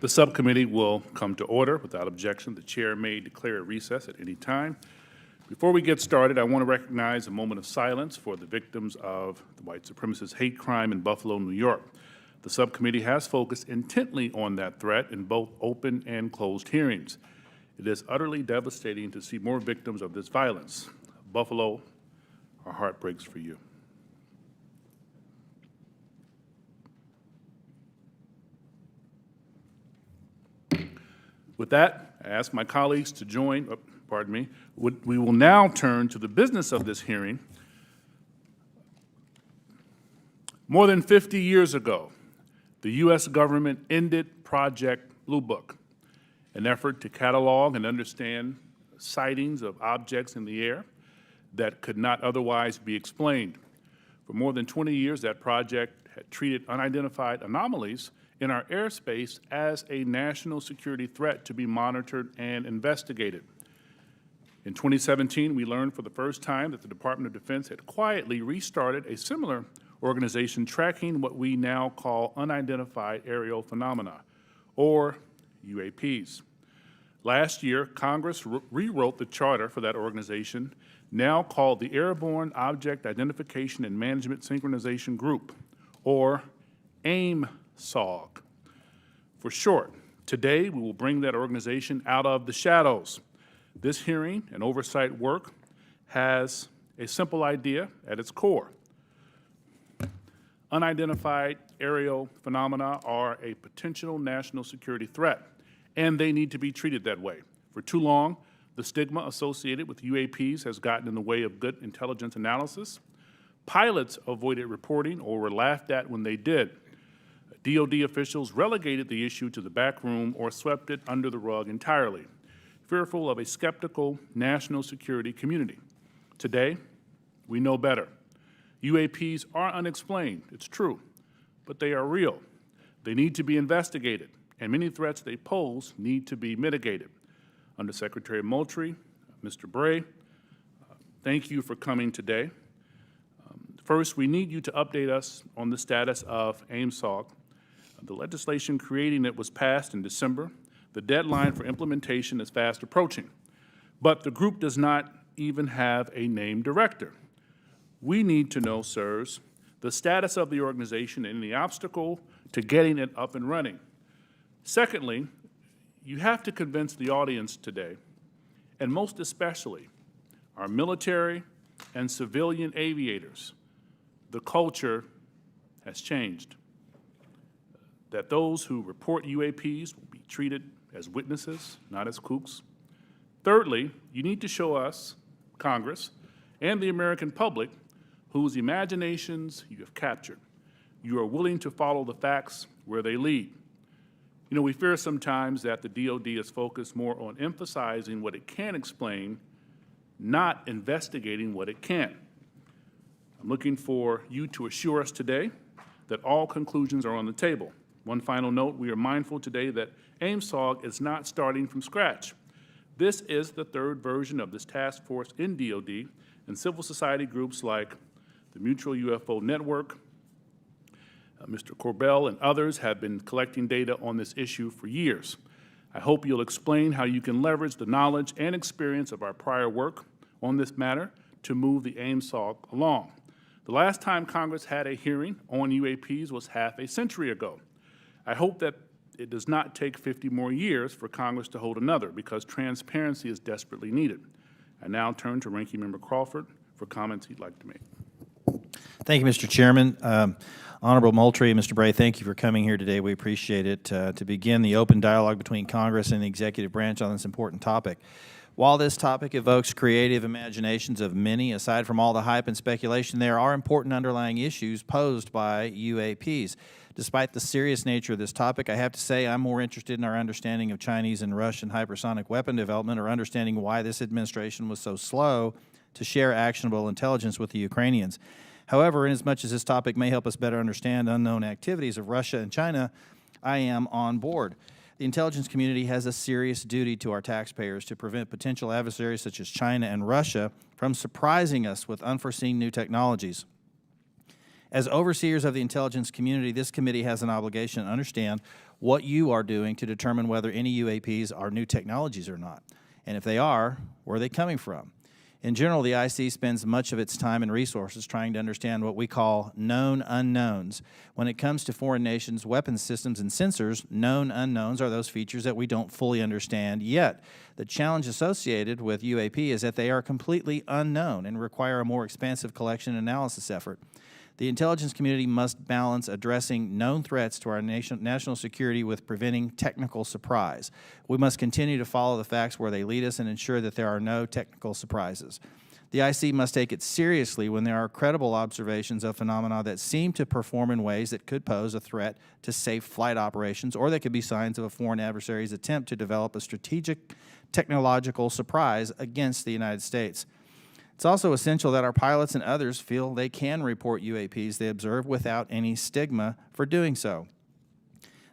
The subcommittee will come to order. Without objection, the chair may declare a recess at any time. Before we get started, I want to recognize a moment of silence for the victims of the white supremacist hate crime in Buffalo, New York. The subcommittee has focused intently on that threat in both open and closed hearings. It is utterly devastating to see more victims of this violence. Buffalo, our heart breaks for you. With that, I ask my colleagues to join, we will now turn to the business of this hearing. More than 50 years ago, the U.S. government ended Project Blue Book, an effort to catalog and understand sightings of objects in the air that could not otherwise be explained. For more than 20 years, that project had treated unidentified anomalies in our airspace as a national security threat to be monitored and investigated. In 2017, we learned for the first time that the Department of Defense had quietly restarted a similar organization tracking what we now call unidentified aerial phenomena, or UAPs. Last year, Congress rewrote the charter for that organization, now called the Airborne Object Identification and Management Synchronization Group, or AIM-SOG for short. Today, we will bring that organization out of the shadows. This hearing and oversight work has a simple idea at its core. Unidentified aerial phenomena are a potential national security threat, and they need to be treated that way. For too long, the stigma associated with UAPs has gotten in the way of good intelligence analysis. Pilots avoided reporting or were laughed at when they did. DoD officials relegated the issue to the back room or swept it under the rug entirely, fearful of a skeptical national security community. Today, we know better. UAPs are unexplained, it's true, but they are real. They need to be investigated, and many threats they pose need to be mitigated. Undersecretary Moultrie, Mr. Bray, thank you for coming today. First, we need you to update us on the status of AIM-SOG. The legislation creating it was passed in December. The deadline for implementation is fast approaching, but the group does not even have a named director. We need to know, sirs, the status of the organization and the obstacle to getting it up and running. Secondly, you have to convince the audience today, and most especially our military and civilian aviators, the culture has changed. That those who report UAPs will be treated as witnesses, not as kooks. Thirdly, you need to show us, Congress, and the American public whose imaginations you have captured. You are willing to follow the facts where they lead. You know, we fear sometimes that the DoD is focused more on emphasizing what it can explain, not investigating what it can't. I'm looking for you to assure us today that all conclusions are on the table. One final note, we are mindful today that AIM-SOG is not starting from scratch. This is the third version of this task force in DoD, and civil society groups like the Mutual UFO Network, Mr. Corbell and others have been collecting data on this issue for years. I hope you'll explain how you can leverage the knowledge and experience of our prior work on this matter to move the AIM-SOG along. The last time Congress had a hearing on UAPs was half a century ago. I hope that it does not take 50 more years for Congress to hold another, because transparency is desperately needed. I now turn to Ranking Member Crawford for comments he'd like to make. Thank you, Mr. Chairman. Honorable Moultrie and Mr. Bray, thank you for coming here today. We appreciate it. To begin the open dialogue between Congress and the executive branch on this important topic. While this topic evokes creative imaginations of many, aside from all the hype and speculation, there are important underlying issues posed by UAPs. Despite the serious nature of this topic, I have to say I'm more interested in our understanding of Chinese and Russian hypersonic weapon development, or understanding why this administration was so slow to share actionable intelligence with the Ukrainians. However, inasmuch as this topic may help us better understand unknown activities of Russia and China, I am on board. The intelligence community has a serious duty to our taxpayers to prevent potential adversaries such as China and Russia from surprising us with unforeseen new technologies. As overseers of the intelligence community, this committee has an obligation to understand what you are doing to determine whether any UAPs are new technologies or not. And if they are, where are they coming from? In general, the IC spends much of its time and resources trying to understand what we call known unknowns. When it comes to foreign nations' weapons systems and sensors, known unknowns are those features that we don't fully understand yet. The challenge associated with UAP is that they are completely unknown and require a more expansive collection and analysis effort. The intelligence community must balance addressing known threats to our national security with preventing technical surprise. We must continue to follow the facts where they lead us and ensure that there are no technical surprises. The IC must take it seriously when there are credible observations of phenomena that seem to perform in ways that could pose a threat to safe flight operations, or that could be signs of a foreign adversary's attempt to develop a strategic technological surprise against the United States. It's also essential that our pilots and others feel they can report UAPs they observe without any stigma for doing so.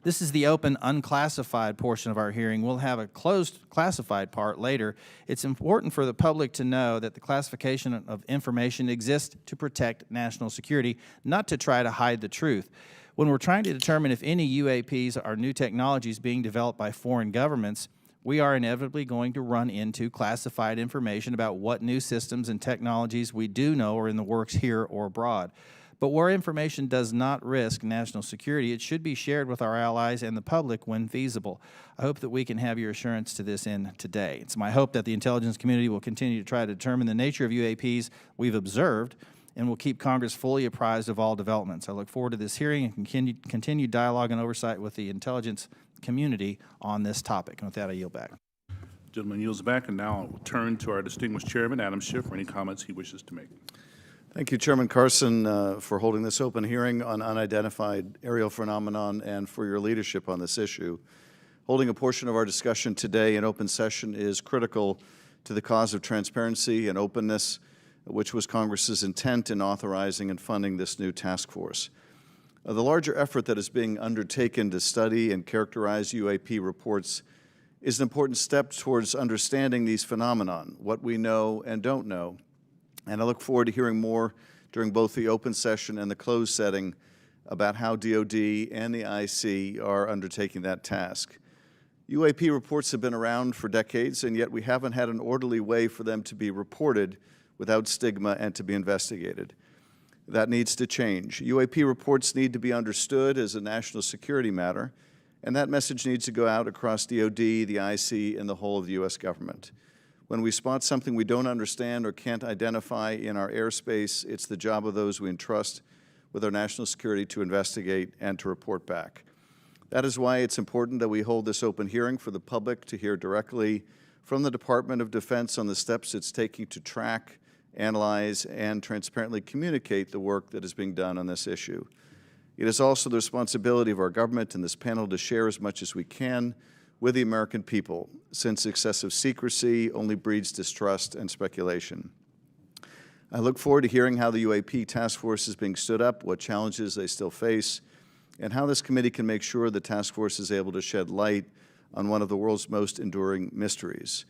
This is the open, unclassified portion of our hearing. We'll have a closed, classified part later. It's important for the public to know that the classification of information exists to protect national security, not to try to hide the truth. When we're trying to determine if any UAPs are new technologies being developed by foreign governments, we are inevitably going to run into classified information about what new systems and technologies we do know are in the works here or abroad. But where information does not risk national security, it should be shared with our allies and the public when feasible. I hope that we can have your assurance to this end today. It's my hope that the intelligence community will continue to try to determine the nature of UAPs we've observed and will keep Congress fully apprised of all developments. I look forward to this hearing and continued dialogue and oversight with the intelligence community on this topic. And with that, I yield back. Gentleman yields back, and now I'll turn to our distinguished chairman, Adam Schiff, for any comments he wishes to make. Thank you, Chairman Carson, for holding this open hearing on unidentified aerial phenomenon and for your leadership on this issue. Holding a portion of our discussion today in open session is critical to the cause of transparency and openness, which was Congress's intent in authorizing and funding this new task force. The larger effort that is being undertaken to study and characterize UAP reports is an important step towards understanding these phenomenon, what we know and don't know. And I look forward to hearing more during both the open session and the closed setting about how DOD and the IC are undertaking that task. UAP reports have been around for decades, and yet we haven't had an orderly way for them to be reported without stigma and to be investigated. That needs to change. UAP reports need to be understood as a national security matter, and that message needs to go out across DOD, the IC, and the whole of the U.S. government. When we spot something we don't understand or can't identify in our airspace, it's the job of those we entrust with our national security to investigate and to report back. That is why it's important that we hold this open hearing for the public to hear directly from the Department of Defense on the steps it's taking to track, analyze, and transparently communicate the work that is being done on this issue. It is also the responsibility of our government and this panel to share as much as we can with the American people, since excessive secrecy only breeds distrust and speculation. I look forward to hearing how the UAP task force is being stood up, what challenges they still face, and how this committee can make sure the task force is able to shed light on one of the world's most enduring mysteries.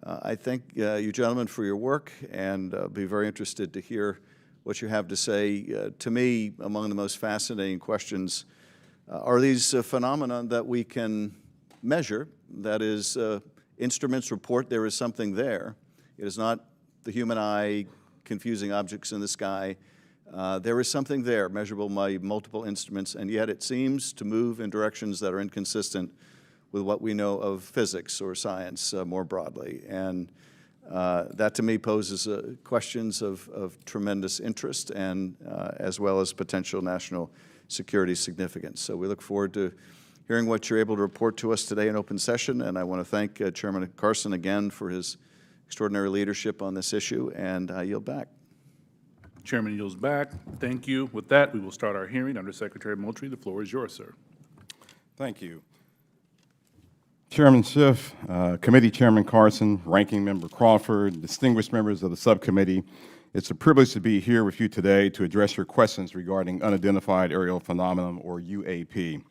I thank you gentlemen for your work, and be very interested to hear what you have to say. To me, among the most fascinating questions are these phenomena that we can measure. That is, instruments report there is something there. It is not the human eye confusing objects in the sky. There is something there, measurable by multiple instruments, and yet it seems to move in directions that are inconsistent with what we know of physics or science more broadly. And that to me poses questions of tremendous interest and as well as potential national security significance. So we look forward to hearing what you're able to report to us today in open session, and I want to thank Chairman Carson again for his extraordinary leadership on this issue, and I yield back. Chairman yields back. Thank you. With that, we will start our hearing. Under Secretary Moultrie, the floor is yours, sir. Thank you. Chairman Schiff, Committee Chairman Carson, Ranking Member Crawford, distinguished members of the subcommittee, it's a privilege to be here with you today to address your questions regarding unidentified aerial phenomenon, or UAP.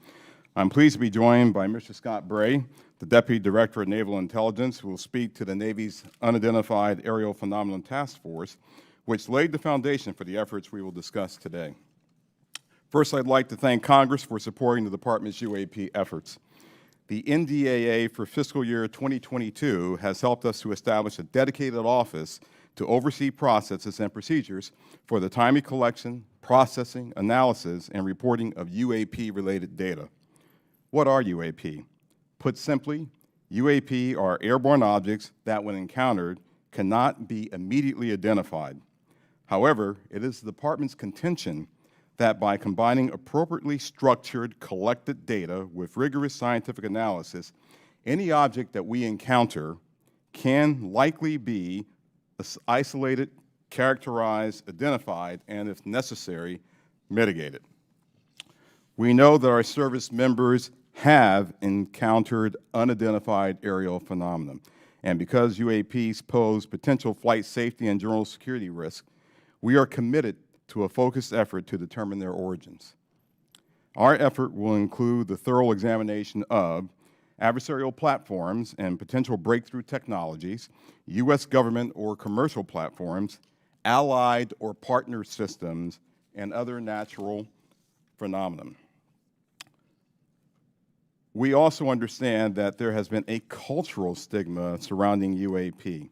I'm pleased to be joined by Mr. Scott Bray, the Deputy Director of Naval Intelligence, who will speak to the Navy's Unidentified Aerial Phenomenon Task Force, which laid the foundation for the efforts we will discuss today. First, I'd like to thank Congress for supporting the Department's UAP efforts. The NDAA for fiscal year 2022 has helped us to establish a dedicated office to oversee processes and procedures for the timely collection, processing, analysis, and reporting of UAP-related data. What are UAP? Put simply, UAP are airborne objects that, when encountered, cannot be immediately identified. However, it is the Department's contention that by combining appropriately structured, collected data with rigorous scientific analysis, any object that we encounter can likely be isolated, characterized, identified, and if necessary, mitigated. We know that our service members have encountered unidentified aerial phenomena, and because UAPs pose potential flight safety and general security risks, we are committed to a focused effort to determine their origins. Our effort will include the thorough examination of adversarial platforms and potential breakthrough technologies, U.S. government or commercial platforms, allied or partner systems, and other natural phenomena. We also understand that there has been a cultural stigma surrounding UAP.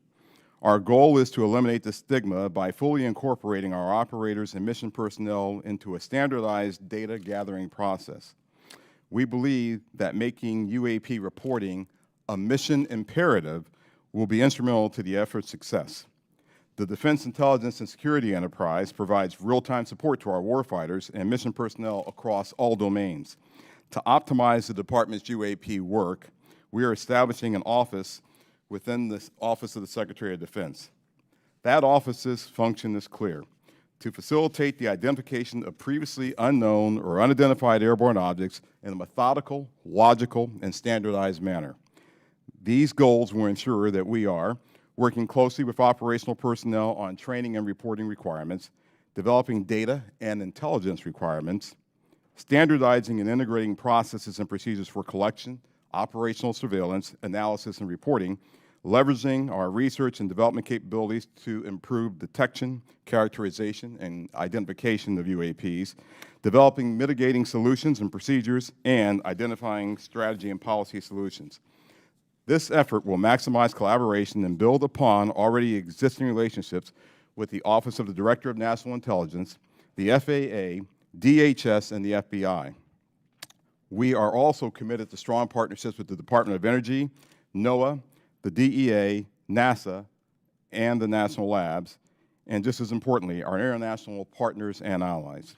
Our goal is to eliminate the stigma by fully incorporating our operators and mission personnel into a standardized data gathering process. We believe that making UAP reporting a mission imperative will be instrumental to the effort's success. The Defense Intelligence and Security Enterprise provides real-time support to our warfighters and mission personnel across all domains. To optimize the Department's UAP work, we are establishing an office within the Office of the Secretary of Defense. That office's function is clear: to facilitate the identification of previously unknown or unidentified airborne objects in a methodical, logical, and standardized manner. These goals will ensure that we are working closely with operational personnel on training and reporting requirements, developing data and intelligence requirements, standardizing and integrating processes and procedures for collection, operational surveillance, analysis, and reporting, leveraging our research and development capabilities to improve detection, characterization, and identification of UAPs, developing mitigating solutions and procedures, and identifying strategy and policy solutions. This effort will maximize collaboration and build upon already existing relationships with the Office of the Director of National Intelligence, the FAA, DHS, and the FBI. We are also committed to strong partnerships with the Department of Energy, NOAA, the DEA, NASA, and the national labs, and just as importantly, our international partners and allies.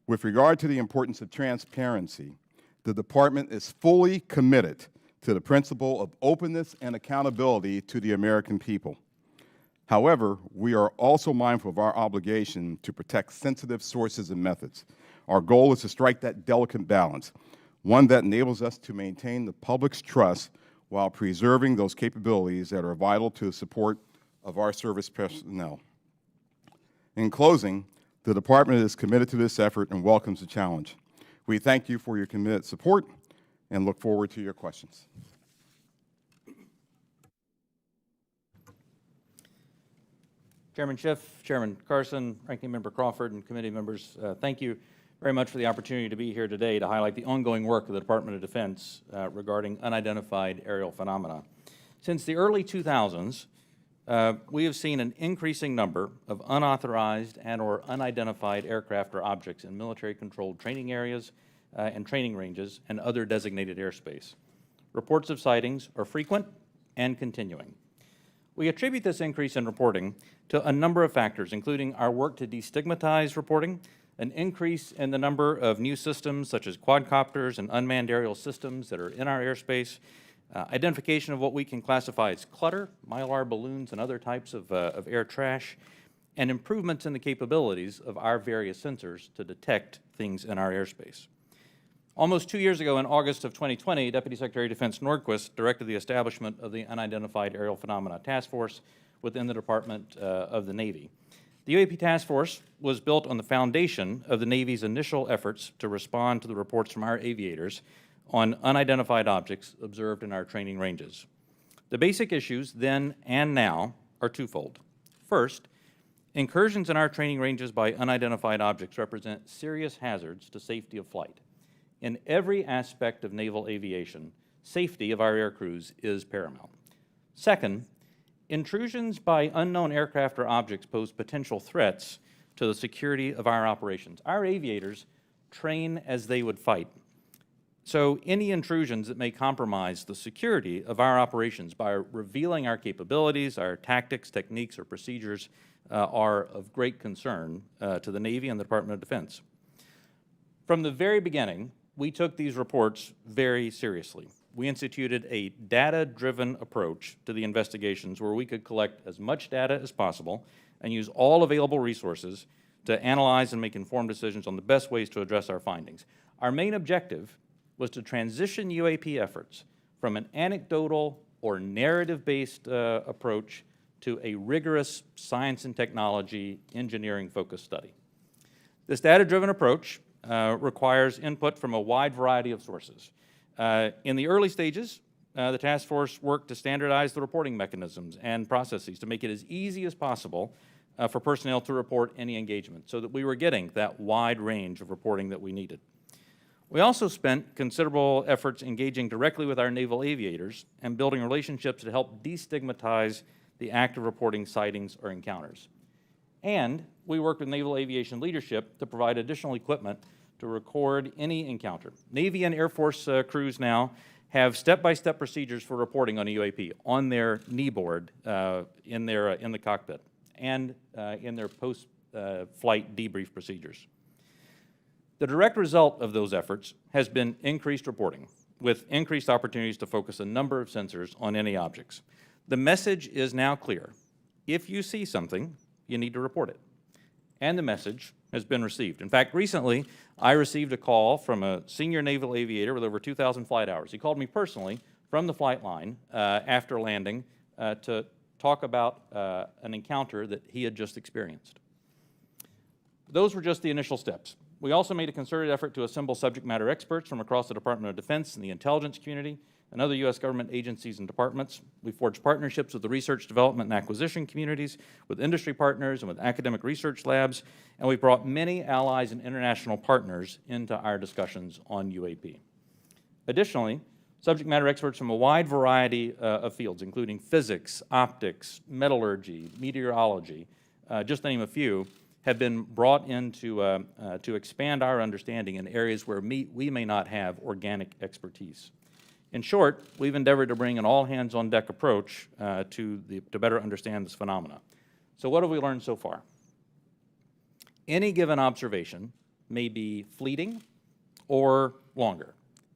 With regard to the importance of transparency, the Department is fully committed to the principle of openness and accountability to the American people. However, we are also mindful of our obligation to protect sensitive sources and methods. Our goal is to strike that delicate balance, one that enables us to maintain the public's trust while preserving those capabilities that are vital to the support of our service personnel. In closing, the Department is committed to this effort and welcomes the challenge. We thank you for your committed support and look forward to your questions. Chairman Schiff, Chairman Carson, Ranking Member Crawford, and committee members, thank you very much for the opportunity to be here today to highlight the ongoing work of the Department of Defense regarding unidentified aerial phenomena. Since the early 2000s, we have seen an increasing number of unauthorized and or unidentified aircraft or objects in military-controlled training areas and training ranges and other designated airspace. Reports of sightings are frequent and continuing. We attribute this increase in reporting to a number of factors, including our work to destigmatize reporting, an increase in the number of new systems such as quadcopters and unmanned aerial systems that are in our airspace, identification of what we can classify as clutter, mylar balloons, and other types of air trash, and improvements in the capabilities of our various sensors to detect things in our airspace. Almost 2 years ago, in August of 2020, Deputy Secretary of Defense Nordquist directed the establishment of the Unidentified Aerial Phenomena Task Force within the Department of the Navy. The UAP Task Force was built on the foundation of the Navy's initial efforts to respond to the reports from our aviators on unidentified objects observed in our training ranges. The basic issues then and now are twofold. First, Incursions in our training ranges by unidentified objects represent serious hazards to safety of flight. In every aspect of naval aviation, safety of our air crews is paramount. Second, intrusions by unknown aircraft or objects pose potential threats to the security of our operations. Our aviators train as they would fight. So any intrusions that may compromise the security of our operations by revealing our capabilities, our tactics, techniques, or procedures are of great concern to the Navy and the Department of Defense. From the very beginning, we took these reports very seriously. We instituted a data-driven approach to the investigations where we could collect as much data as possible and use all available resources to analyze and make informed decisions on the best ways to address our findings. Our main objective was to transition UAP efforts from an anecdotal or narrative-based approach to a rigorous science and technology engineering-focused study. This data-driven approach requires input from a wide variety of sources. In the early stages, the task force worked to standardize the reporting mechanisms and processes to make it as easy as possible for personnel to report any engagement so that we were getting that wide range of reporting that we needed. We also spent considerable efforts engaging directly with our naval aviators and building relationships to help destigmatize the act of reporting sightings or encounters. And we worked with naval aviation leadership to provide additional equipment to record any encounter. Navy and Air Force crews now have step-by-step procedures for reporting on a UAP on their knee board in the cockpit and in their post-flight debrief procedures. The direct result of those efforts has been increased reporting, with increased opportunities to focus a number of sensors on any objects. The message is now clear. If you see something, you need to report it. And the message has been received. In fact, recently, I received a call from a senior naval aviator with over 2,000 flight hours. He called me personally from the flight line after landing to talk about an encounter that he had just experienced. Those were just the initial steps. We also made a concerted effort to assemble subject matter experts from across the Department of Defense and the intelligence community and other U.S. government agencies and departments. We forged partnerships with the research, development, and acquisition communities, with industry partners, and with academic research labs, and we brought many allies and international partners into our discussions on UAP. Additionally, subject matter experts from a wide variety of fields, including physics, optics, metallurgy, meteorology, just to name a few, have been brought in to expand our understanding in areas where we may not have organic expertise. In short, we've endeavored to bring an all-hands-on-deck approach to better understand this phenomena. So what have we learned so far? Any given observation may be fleeting or longer.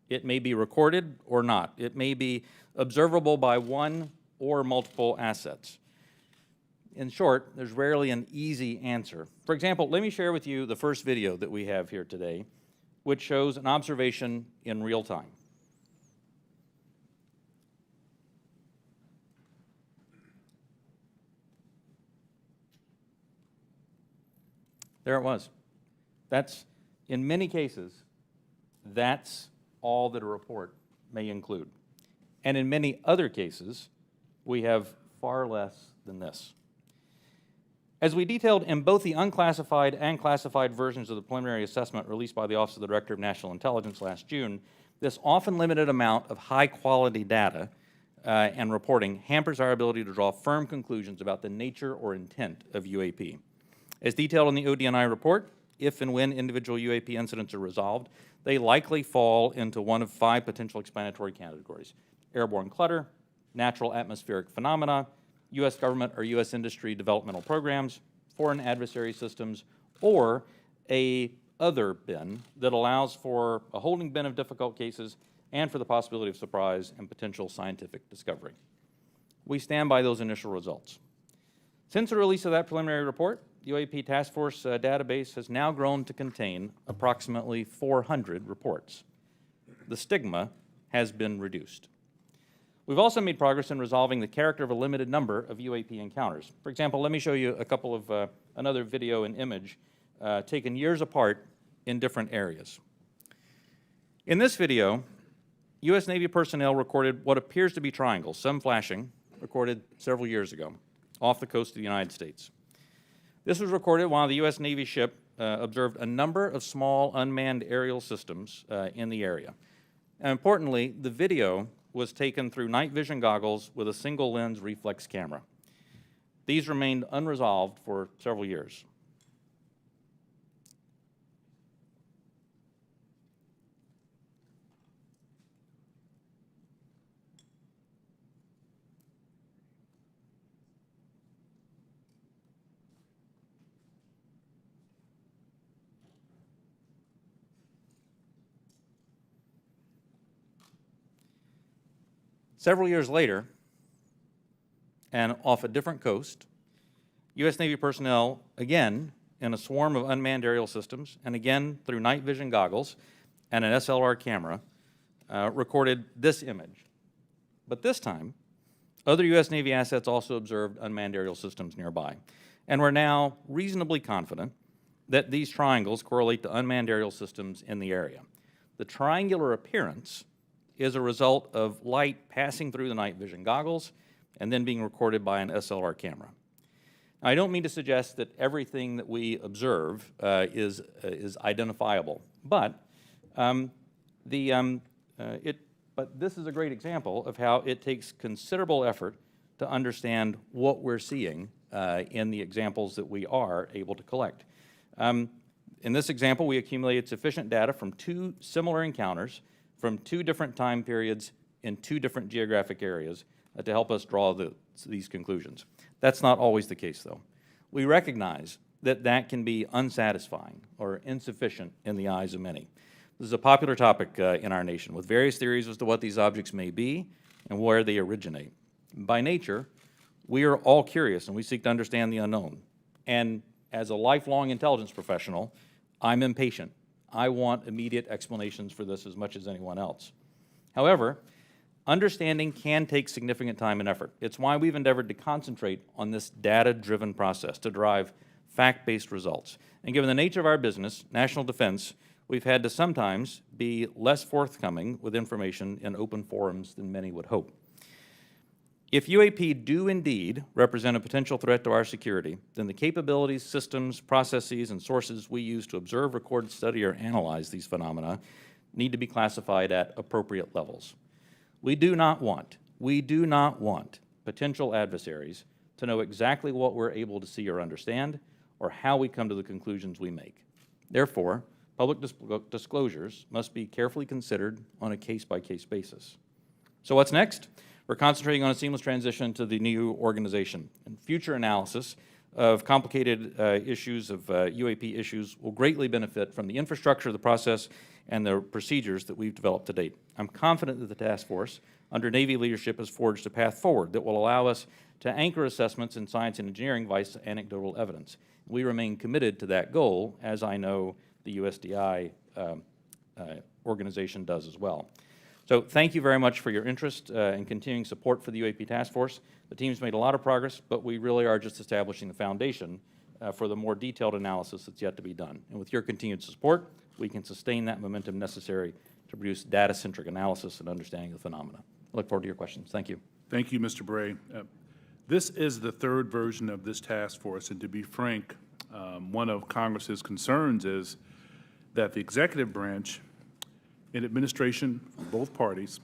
It may be recorded or not. It may be observable by one or multiple assets. In short, there's rarely an easy answer. For example, let me share with you the first video that we have here today, which shows an observation in real time. There it was. That's, in many cases, that's all that a report may include. And in many other cases, we have far less than this. As we detailed in both the unclassified and classified versions of the preliminary assessment released by the Office of the Director of National Intelligence last June, this often limited amount of high-quality data and reporting hampers our ability to draw firm conclusions about the nature or intent of UAP. As detailed in the ODNI report, if and when individual UAP incidents are resolved, they likely fall into one of 5 potential explanatory categories: airborne clutter, natural atmospheric phenomena, U.S. government or U.S. industry developmental programs, foreign adversary systems, or a other bin that allows for a holding bin of difficult cases and for the possibility of surprise and potential scientific discovery. We stand by those initial results. Since the release of that preliminary report, the UAP Task Force database has now grown to contain approximately 400 reports. The stigma has been reduced. We've also made progress in resolving the character of a limited number of UAP encounters. For example, let me show you a couple of another video and image taken years apart in different areas. In this video, U.S. Navy personnel recorded what appears to be triangles, some flashing, recorded several years ago, off the coast of the United States. This was recorded while the U.S. Navy ship observed a number of small unmanned aerial systems in the area. And importantly, the video was taken through night vision goggles with a single lens reflex camera. These remained unresolved for several years. Several years later, and off a different coast, U.S. Navy personnel, again in a swarm of unmanned aerial systems, and again through night vision goggles and an SLR camera, recorded this image. But this time, other U.S. Navy assets also observed unmanned aerial systems nearby, and we're now reasonably confident that these triangles correlate to unmanned aerial systems in the area. The triangular appearance is a result of light passing through the night vision goggles and then being recorded by an SLR camera. Now, I don't mean to suggest that everything that we observe is identifiable, but this is a great example of how it takes considerable effort to understand what we're seeing in the examples that we are able to collect. In this example, we accumulated sufficient data from 2 similar encounters from 2 different time periods in 2 different geographic areas to help us draw these conclusions. That's not always the case, though. We recognize that that can be unsatisfying or insufficient in the eyes of many. This is a popular topic in our nation, with various theories as to what these objects may be and where they originate. By nature, we are all curious and we seek to understand the unknown. And as a lifelong intelligence professional, I'm impatient. I want immediate explanations for this as much as anyone else. However, understanding can take significant time and effort. It's why we've endeavored to concentrate on this data-driven process to derive fact-based results. And given the nature of our business, national defense, we've had to sometimes be less forthcoming with information in open forums than many would hope. If UAP do indeed represent a potential threat to our security, then the capabilities, systems, processes, and sources we use to observe, record, study, or analyze these phenomena need to be classified at appropriate levels. We do not want potential adversaries to know exactly what we're able to see or understand, or how we come to the conclusions we make. Therefore, public disclosures must be carefully considered on a case-by-case basis. So what's next? We're concentrating on a seamless transition to the new organization, and future analysis of complicated issues of UAP issues will greatly benefit from the infrastructure, the process, and the procedures that we've developed to date. I'm confident that the task force, under Navy leadership, has forged a path forward that will allow us to anchor assessments in science and engineering via anecdotal evidence. We remain committed to that goal, as I know the USDI organization does as well. So thank you very much for your interest and continuing support for the UAP Task Force. The team's made a lot of progress, but we really are just establishing the foundation for the more detailed analysis that's yet to be done. And with your continued support, we can sustain that momentum necessary to produce data-centric analysis and understanding of the phenomena. I look forward to your questions. Thank you. Thank you, Mr. Bray. This is the 3rd version of this task force, and to be frank, one of Congress's concerns is that the executive branch and administration from both parties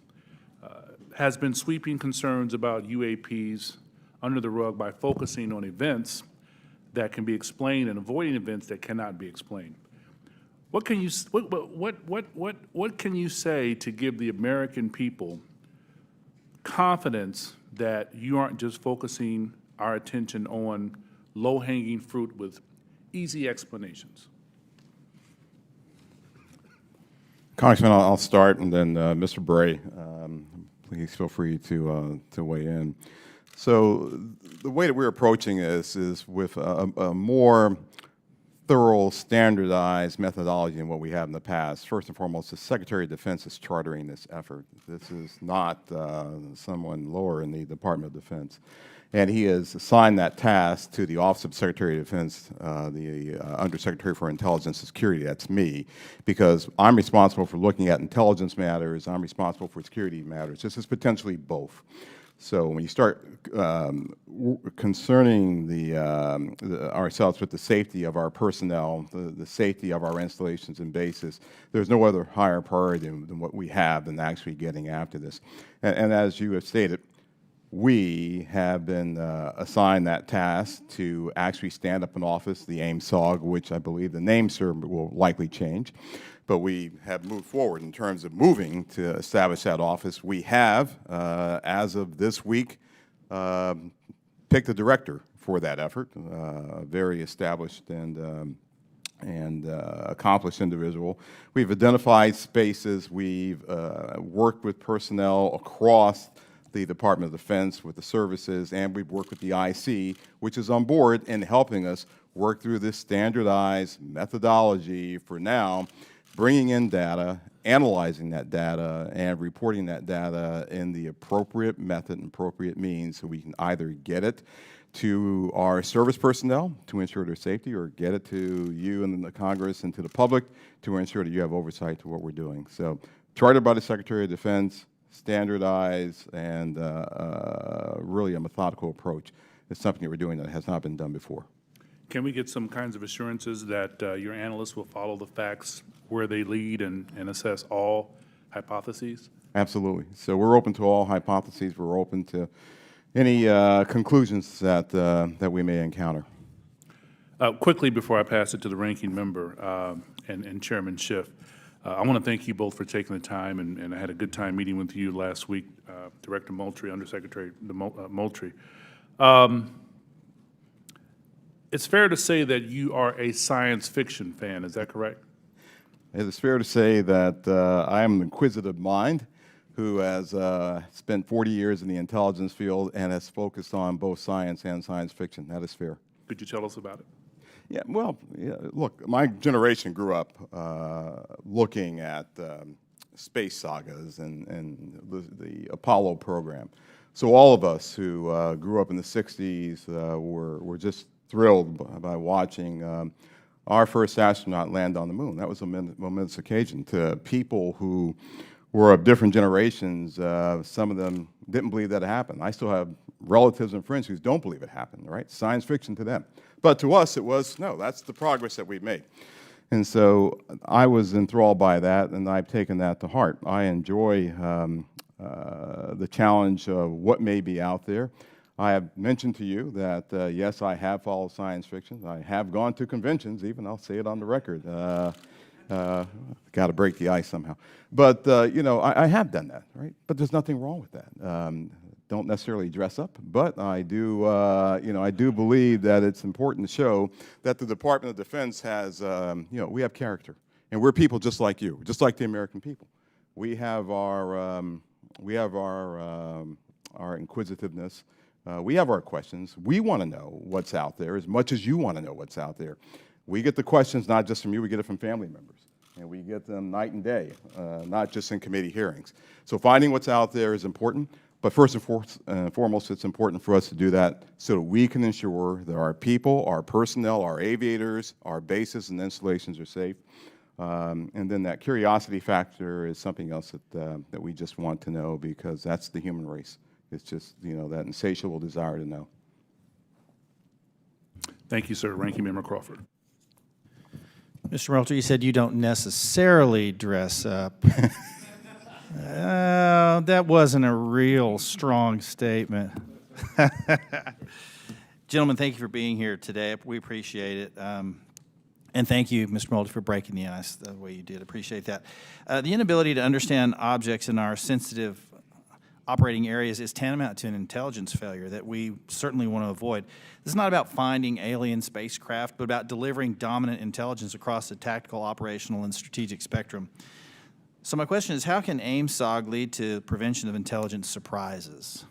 has been sweeping concerns about UAPs under the rug by focusing on events that can be explained and avoiding events that cannot be explained. What can you say to give the American people confidence that you aren't just focusing our attention on low-hanging fruit with easy explanations? Congressman, I'll start, and then Mr. Bray, please feel free to weigh in. So the way that we're approaching this is with a more thorough, standardized methodology than what we have in the past. First and foremost, the Secretary of Defense is chartering this effort. This is not someone lower in the Department of Defense. And he has assigned that task to the Office of Secretary of Defense, the Undersecretary for Intelligence and Security, that's me, because I'm responsible for looking at intelligence matters, I'm responsible for security matters. This is potentially both. So when you start concerning ourselves with the safety of our personnel, the safety of our installations and bases, there's no other higher priority than what we have than actually getting after this. And as you have stated, we have been assigned that task to actually stand up an office, the AIM-SOG, which I believe the name, sir, will likely change. But we have moved forward in terms of moving to establish that office. We have, as of this week, picked a director for that effort, a very established and accomplished individual. We've identified spaces. We've worked with personnel across the Department of Defense with the services, and we've worked with the IC, which is on board in helping us work through this standardized methodology for now, bringing in data, analyzing that data, and reporting that data in the appropriate method and appropriate means so we can either get it to our service personnel to ensure their safety, or get it to you and the Congress and to the public to ensure that you have oversight to what we're doing. So, chartered by the Secretary of Defense, standardized, and really a methodical approach is something that we're doing that has not been done before. Can we get some kinds of assurances that your analysts will follow the facts where they lead and assess all hypotheses? Absolutely. So we're open to all hypotheses. We're open to any conclusions that we may encounter. Quickly, before I pass it to the ranking member and Chairman Schiff, I want to thank you both for taking the time, and I had a good time meeting with you last week, Director Moultrie, Undersecretary Moultrie. It's fair to say that you are a science fiction fan, is that correct? It is fair to say that I am an inquisitive mind who has spent 40 years in the intelligence field and has focused on both science and science fiction. That is fair. Could you tell us about it? Yeah, well, yeah, look, my generation grew up looking at space sagas and the Apollo program. So all of us who grew up in the 60s were just thrilled by watching our first astronaut land on the moon. That was a momentous occasion. To people who were of different generations, some of them didn't believe that it happened. I still have relatives and friends who don't believe it happened, right? Science fiction to them. But to us, it was, no, that's the progress that we've made. And so I was enthralled by that, and I've taken that to heart. I enjoy the challenge of what may be out there. I have mentioned to you that, yes, I have followed science fiction. I have gone to conventions, even. I'll say it on the record. Got to break the ice somehow. But, you know, I have done that, right? But there's nothing wrong with that. Don't necessarily dress up, but I do, you know, I do believe that it's important to show that the Department of Defense has, you know, we have character, and we're people just like you, just like the American people. We have our inquisitiveness. We have our questions. We want to know what's out there as much as you want to know what's out there. We get the questions not just from you, we get it from family members. And we get them night and day, not just in committee hearings. So finding what's out there is important, but first and foremost, it's important for us to do that so that we can ensure that our people, our personnel, our aviators, our bases and installations are safe. And then that curiosity factor is something else that we just want to know, because that's the human race. It's just, you know, that insatiable desire to know. Thank you, sir. Ranking Member Crawford. Mr. Moultrie, you said you don't necessarily dress up. That wasn't a real strong statement. Gentlemen, thank you for being here today. We appreciate it. And thank you, Mr. Moultrie, for breaking the ice the way you did. Appreciate that. The inability to understand objects in our sensitive operating areas is tantamount to an intelligence failure that we certainly want to avoid. This is not about finding alien spacecraft, but about delivering dominant intelligence across the tactical, operational, and strategic spectrum. So my question is, how can AIM-SOG lead to prevention of intelligence surprises?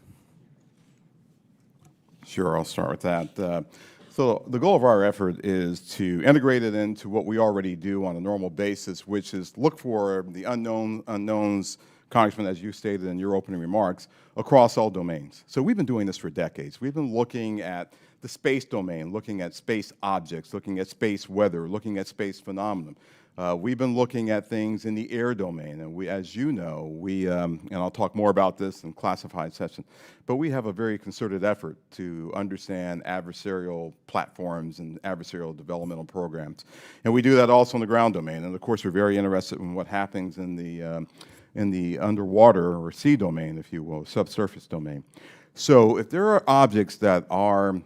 Sure, I'll start with that. So the goal of our effort is to integrate it into what we already do on a normal basis, which is look for the unknowns, Congressman, as you stated in your opening remarks, across all domains. So we've been doing this for decades. We've been looking at the space domain, looking at space objects, looking at space weather, looking at space phenomenon. We've been looking at things in the air domain, and we, as you know, and I'll talk more about this in classified session, but we have a very concerted effort to understand adversarial platforms and adversarial developmental programs. And we do that also in the ground domain. And of course, we're very interested in what happens in the underwater or sea domain, if you will, subsurface domain. So if there are objects that our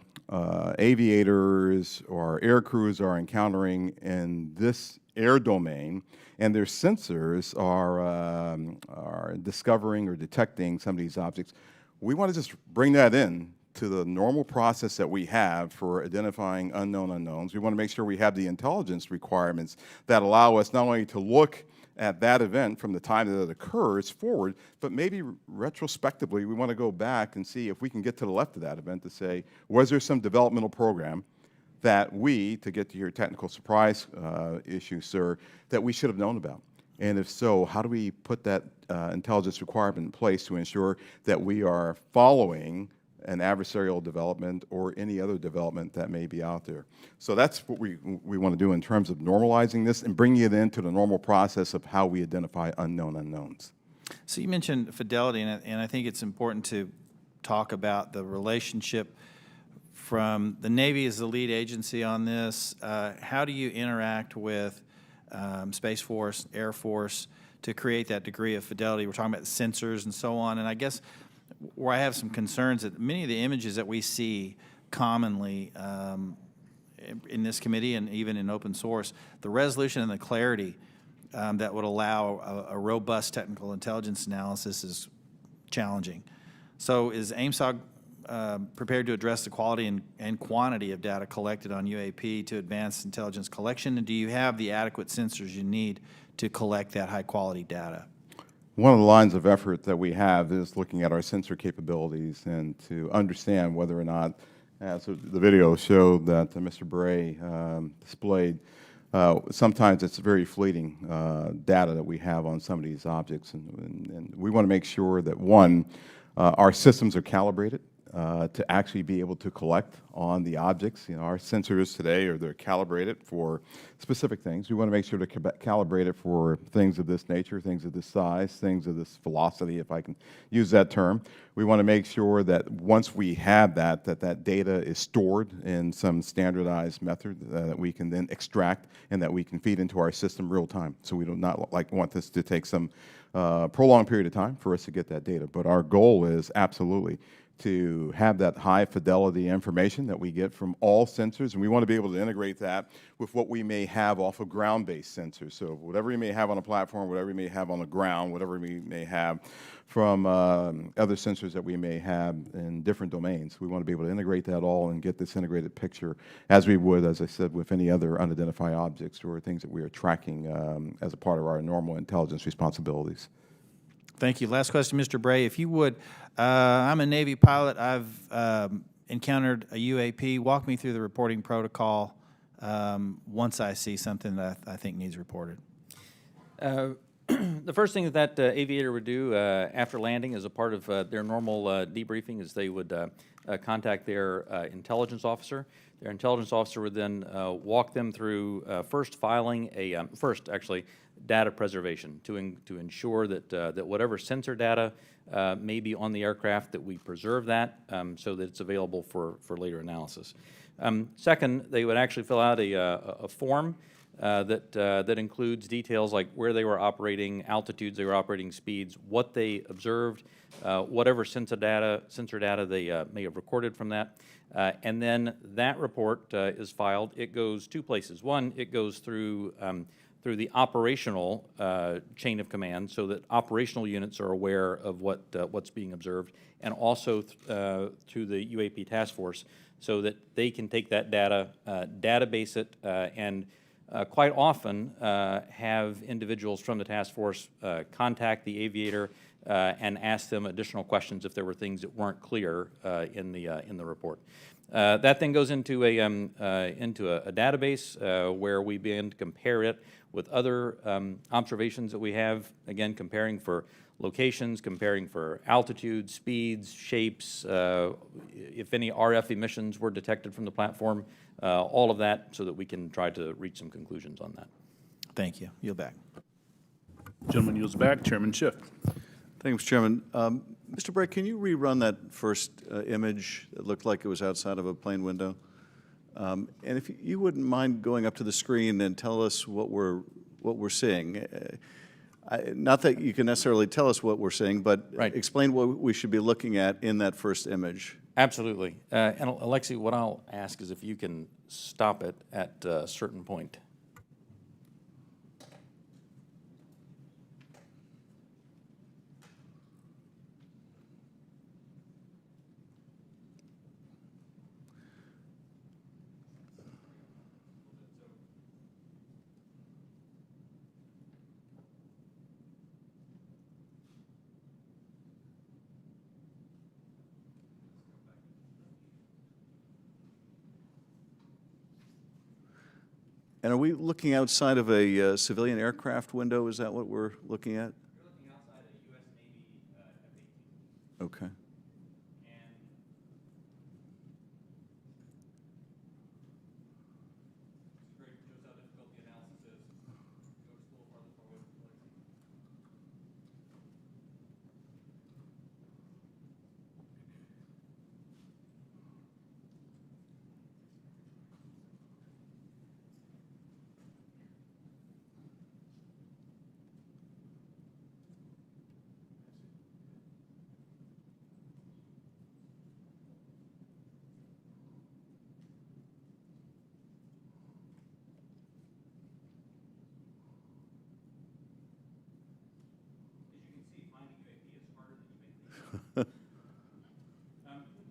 aviators or air crews are encountering in this air domain, and their sensors are discovering or detecting some of these objects, we want to just bring that in to the normal process that we have for identifying unknown unknowns. We want to make sure we have the intelligence requirements that allow us not only to look at that event from the time that it occurs forward, but maybe retrospectively, we want to go back and see if we can get to the left of that event to say, was there some developmental program that we, to get to your technical surprise issue, sir, that we should have known about? And if so, how do we put that intelligence requirement in place to ensure that we are following an adversarial development or any other development that may be out there? So that's what we want to do in terms of normalizing this and bringing it into the normal process of how we identify unknown unknowns. So you mentioned fidelity, and I think it's important to talk about the relationship from the Navy as the lead agency on this. How do you interact with Space Force, Air Force to create that degree of fidelity? We're talking about sensors and so on, and I guess where I have some concerns that many of the images that we see commonly in this committee and even in open source, the resolution and the clarity that would allow a robust technical intelligence analysis is challenging. So is AIMSOG prepared to address the quality and quantity of data collected on UAP to advance intelligence collection, and do you have the adequate sensors you need to collect that high-quality data? One of the lines of effort that we have is looking at our sensor capabilities and to understand whether or not, as the video showed that Mr. Bray displayed, sometimes it's very fleeting data that we have on some of these objects. And we want to make sure that, one, our systems are calibrated to actually be able to collect on the objects. You know, our sensors today they're calibrated for specific things. We want to make sure they're calibrated for things of this nature, things of this size, things of this velocity, if I can use that term. We want to make sure that once we have that data is stored in some standardized method that we can then extract and that we can feed into our system real time. So we do not want this to take some prolonged period of time for us to get that data. But our goal is absolutely to have that high fidelity information that we get from all sensors, and we want to be able to integrate that with what we may have off of ground-based sensors. So whatever you may have on a platform, whatever you may have on the ground, whatever we may have from other sensors that we may have in different domains, we want to be able to integrate that all and get this integrated picture as we would, as I said, with any other unidentified objects or things that we are tracking as a part of our normal intelligence responsibilities. Thank you. Last question, Mr. Bray, if you would. I'm a Navy pilot. I've encountered a UAP. Walk me through the reporting protocol once I see something that I think needs reported. The first thing that aviator would do after landing as a part of their normal debriefing is they would contact their intelligence officer. Their intelligence officer would then walk them through first filing data preservation to ensure that whatever sensor data may be on the aircraft, that we preserve that so that it's available for later analysis. Second, they would actually fill out a form that includes details like where they were operating, altitudes they were operating, speeds, what they observed, whatever sensor data they may have recorded from that. And then that report is filed. It goes two places. One, it goes through the operational chain of command so that operational units are aware of what's being observed, and also through the UAP task force so that they can take that data, database it, and quite often have individuals from the task force contact the aviator and ask them additional questions if there were things that weren't clear in the report. That then goes into a database where we begin to compare it with other observations that we have, again, comparing for locations, comparing for altitude, speeds, shapes, if any RF emissions were detected from the platform, all of that so that we can try to reach some conclusions on that. Thank you. Yield back. Gentleman yields back. Chairman Schiff. Thank you, Mr. Chairman. Mr. Bray, can you rerun that first image? It looked like it was outside of a plane window. And if you wouldn't mind going up to the screen and tell us what we're seeing. Not that you can necessarily tell us what we're seeing, but Right. explain what we should be looking at in that first image. Absolutely. And Alexi, what I'll ask is if you can stop it at a certain point. And are we looking outside of a civilian aircraft window? Is that what we're looking at? You're looking outside a U.S. Navy F-18. Okay. And it's great, shows how difficult the analysis is. Go just a little farther forward, Alexi.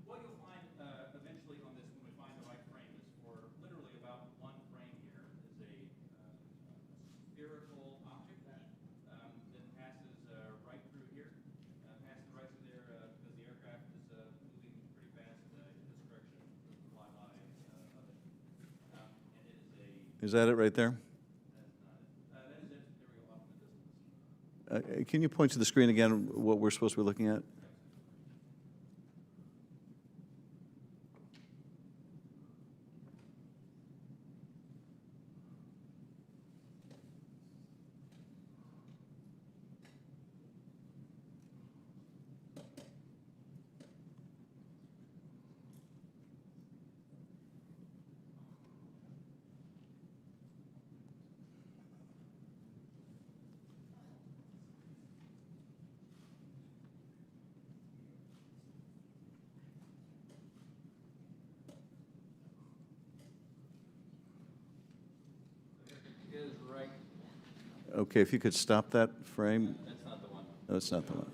What you'll find eventually on this, when we find the right frame, is for literally about one frame here is a spherical object that passes right through here, passes right through there because the aircraft is moving pretty fast in this direction, the flyby of it. And it is a, Is that it right there? that is it, there we go, off in the distance. Can you point to the screen again what we're supposed to be looking at? Is right. Okay, if you could stop that frame. That's not the one. No, it's not the one.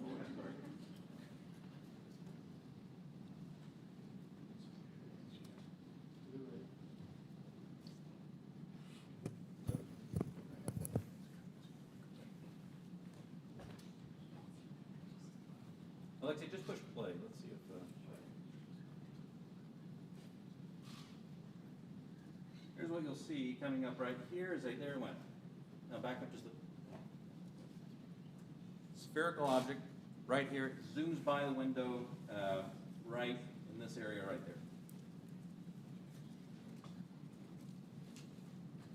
Alexi, just push play. Let's see if. Here's what you'll see coming up right here is there it went. Now back up just a spherical object right here. It zooms by the window right in this area right there.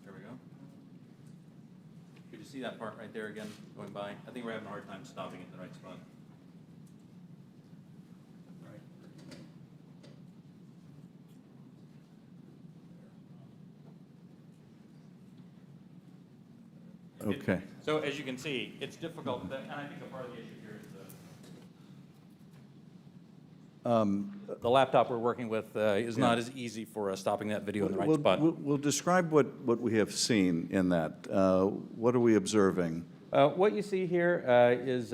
There we go. Could you see that part right there again going by? I think we're having a hard time stopping it in the right spot. Okay. So as you can see, it's difficult, and I think a part of the issue here is the laptop we're working with is not as easy for stopping that video in the right spot. We'll describe what we have seen in that. What are we observing? What you see here is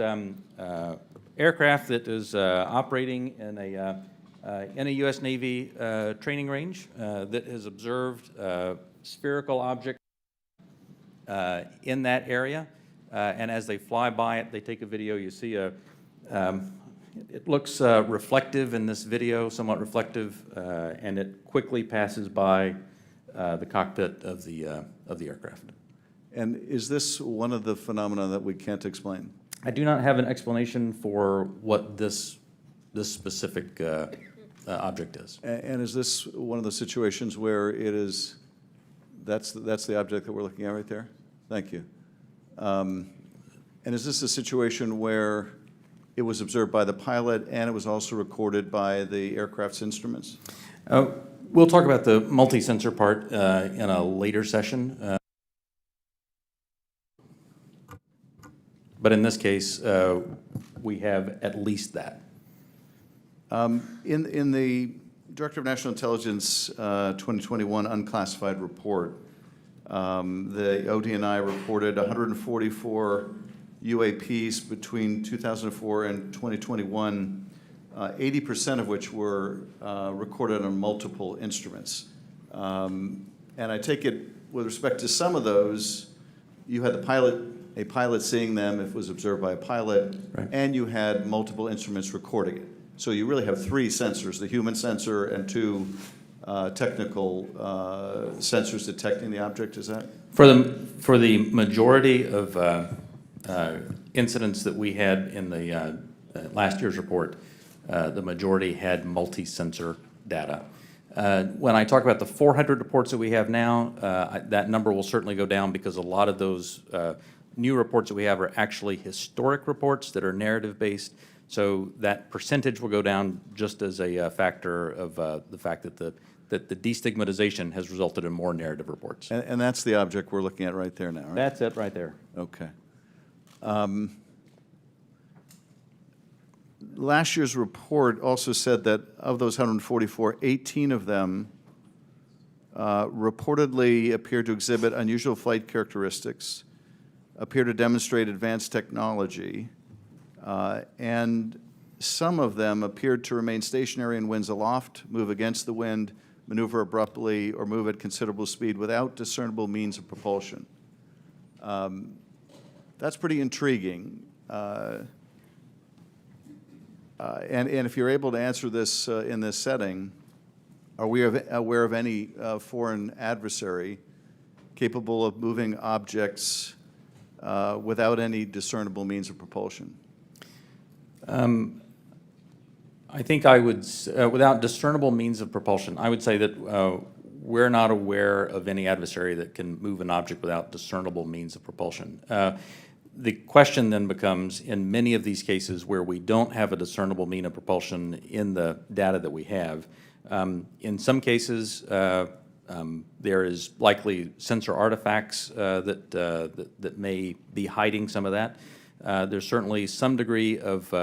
aircraft that is operating in a U.S. Navy training range that has observed spherical object in that area, and as they fly by it, they take a video. You see it looks reflective in this video, somewhat reflective, and it quickly passes by the cockpit of the aircraft. And is this one of the phenomena that we can't explain? I do not have an explanation for what this specific object is. And is this one of the situations where it is, that's the object that we're looking at right there? Thank you. And is this a situation where it was observed by the pilot and it was also recorded by the aircraft's instruments? We'll talk about the multi-sensor part in a later session. But in this case, we have at least that. In the Director of National Intelligence 2021 unclassified report, the ODNI reported 144 UAPs between 2004 and 2021, 80% of which were recorded on multiple instruments. And I take it, with respect to some of those, you had a pilot seeing them if it was observed by a pilot, Right. and you had multiple instruments recording it. So you really have three sensors, the human sensor and two technical sensors detecting the object, is that? For the majority of incidents that we had in the last year's report, the majority had multi-sensor data. When I talk about the 400 reports that we have now, that number will certainly go down because a lot of those new reports that we have are actually historic reports that are narrative-based. So that percentage will go down just as a factor of the fact that the destigmatization has resulted in more narrative reports. And that's the object we're looking at right there now, right? That's it right there. Okay. Last year's report also said that of those 144, 18 of them reportedly appeared to exhibit unusual flight characteristics, appear to demonstrate advanced technology, and some of them appeared to remain stationary in winds aloft, move against the wind, maneuver abruptly, or move at considerable speed without discernible means of propulsion. That's pretty intriguing. And if you're able to answer this in this setting, are we aware of any foreign adversary capable of moving objects without any discernible means of propulsion? I think I would, without discernible means of propulsion, I would say that we're not aware of any adversary that can move an object without discernible means of propulsion. The question then becomes, in many of these cases where we don't have a discernible mean of propulsion in the data that we have, in some cases there is likely sensor artifacts that may be hiding some of that. There's certainly some degree of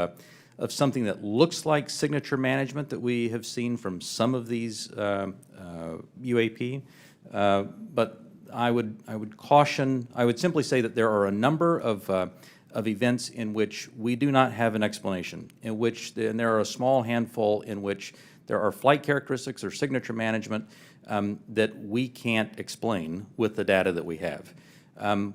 something that looks like signature management that we have seen from some of these UAP, but I would caution. I would simply say that there are a number of events in which we do not have an explanation, and there are a small handful in which there are flight characteristics or signature management that we can't explain with the data that we have.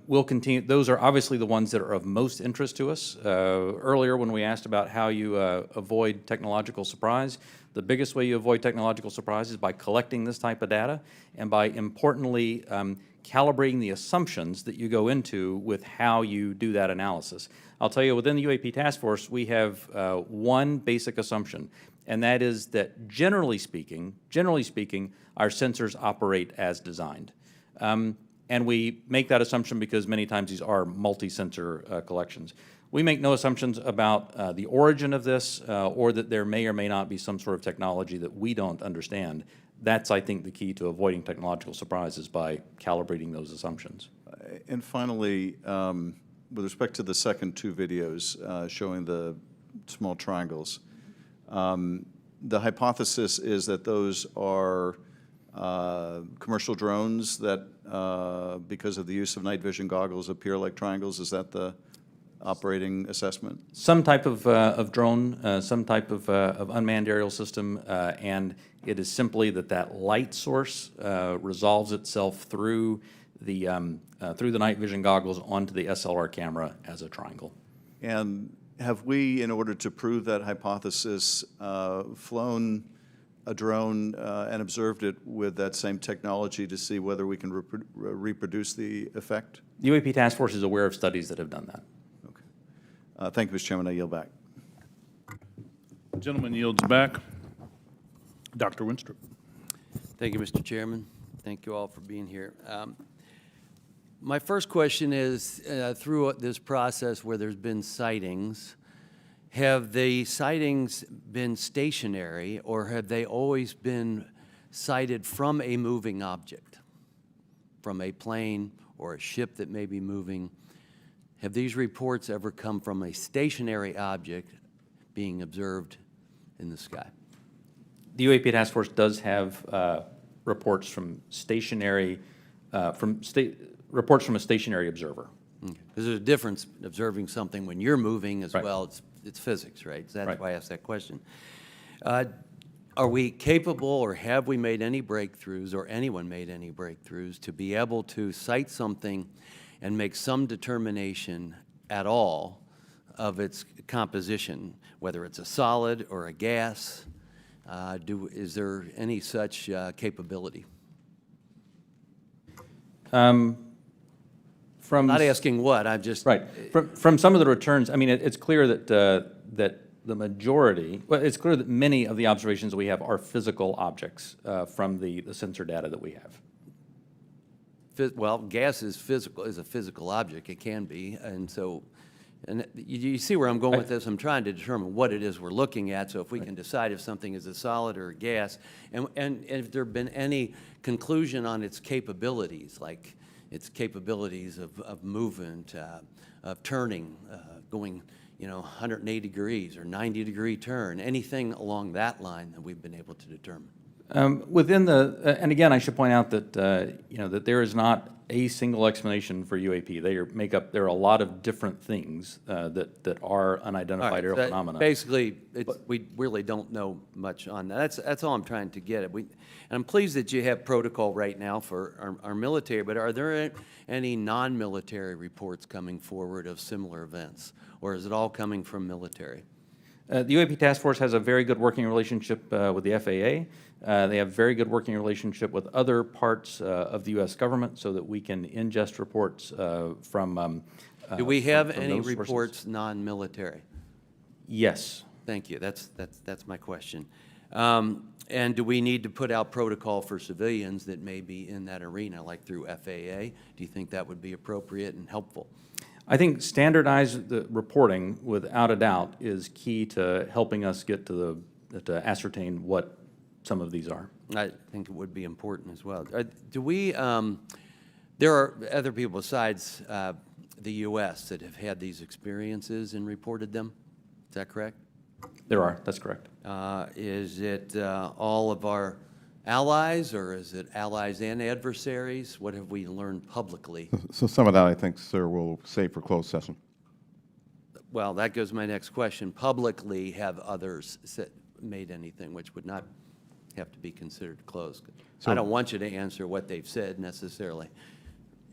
We'll continue. Those are obviously the ones that are of most interest to us. Earlier, when we asked about how you avoid technological surprise, the biggest way you avoid technological surprise is by collecting this type of data and by, importantly, calibrating the assumptions that you go into with how you do that analysis. I'll tell you, within the UAP task force, we have one basic assumption, and that is that generally speaking, our sensors operate as designed. And we make that assumption because many times these are multi-sensor collections. We make no assumptions about the origin of this or that there may or may not be some sort of technology that we don't understand. That's, I think, the key to avoiding technological surprises by calibrating those assumptions. And finally, with respect to the second two videos showing the small triangles, the hypothesis is that those are commercial drones that, because of the use of night vision goggles, appear like triangles. Is that the operating assessment? Some type of drone, some type of unmanned aerial system, and it is simply that light source resolves itself through the night vision goggles onto the SLR camera as a triangle. And have we, in order to prove that hypothesis, flown a drone and observed it with that same technology to see whether we can reproduce the effect? The UAP Task Force is aware of studies that have done that. Okay. Thank you, Mr. Chairman. I yield back. Gentleman yields back. Dr. Winstrup. Thank you, Mr. Chairman. Thank you all for being here. My first question is, through this process where there's been sightings, have the sightings been stationary, or have they always been sighted from a moving object, from a plane or a ship that may be moving? Have these reports ever come from a stationary object being observed in the sky? The UAP Task Force does have reports from reports from a stationary observer. Because there's a difference observing something when you're moving as Right. well. It's physics, right? So that's Right. why I asked that question. Are we capable, or have we made any breakthroughs, or anyone made any breakthroughs, to be able to cite something and make some determination at all of its composition, whether it's a solid or a gas? Is there any such capability? From Not asking what, I'm just. Right. From some of the returns, I mean, it's clear that that the majority, well, it's clear that many of the observations that we have are physical objects from the sensor data that we have. Well, gas is physical, is a physical object. It can be, and so, and you see where I'm going with this. I'm trying to determine what it is we're looking at. So if we can decide if something is a solid or a gas, and if there have been any conclusion on its capabilities, like its capabilities of movement, of turning, going, 180 degrees or 90-degree turn, anything along that line that we've been able to determine. Within the, and again, I should point out that, that there is not a single explanation for UAP. There are a lot of different things that are unidentified aerial phenomena. Basically, we really don't know much on that. That's all I'm trying to get at. And I'm pleased that you have protocol right now for our military, but are there any non-military reports coming forward of similar events, or is it all coming from military? The UAP Task Force has a very good working relationship with the FAA. They have very good working relationship with other parts of the U.S. government so that we can ingest reports from Do we have from any those sources. reports non-military? Yes. Thank you. That's my question. And do we need to put out protocol for civilians that may be in that arena, like through FAA? Do you think that would be appropriate and helpful? I think standardized reporting, without a doubt, is key to helping us get to ascertain what some of these are. I think it would be important as well. There are other people besides the U.S. that have had these experiences and reported them? Is that correct? There are, that's correct. Is it all of our allies, or is it allies and adversaries? What have we learned publicly? So some of that, I think, sir, we'll save for closed session. Well, that goes to my next question. Publicly, have others made anything which would not have to be considered closed? I don't want you to answer what they've said necessarily.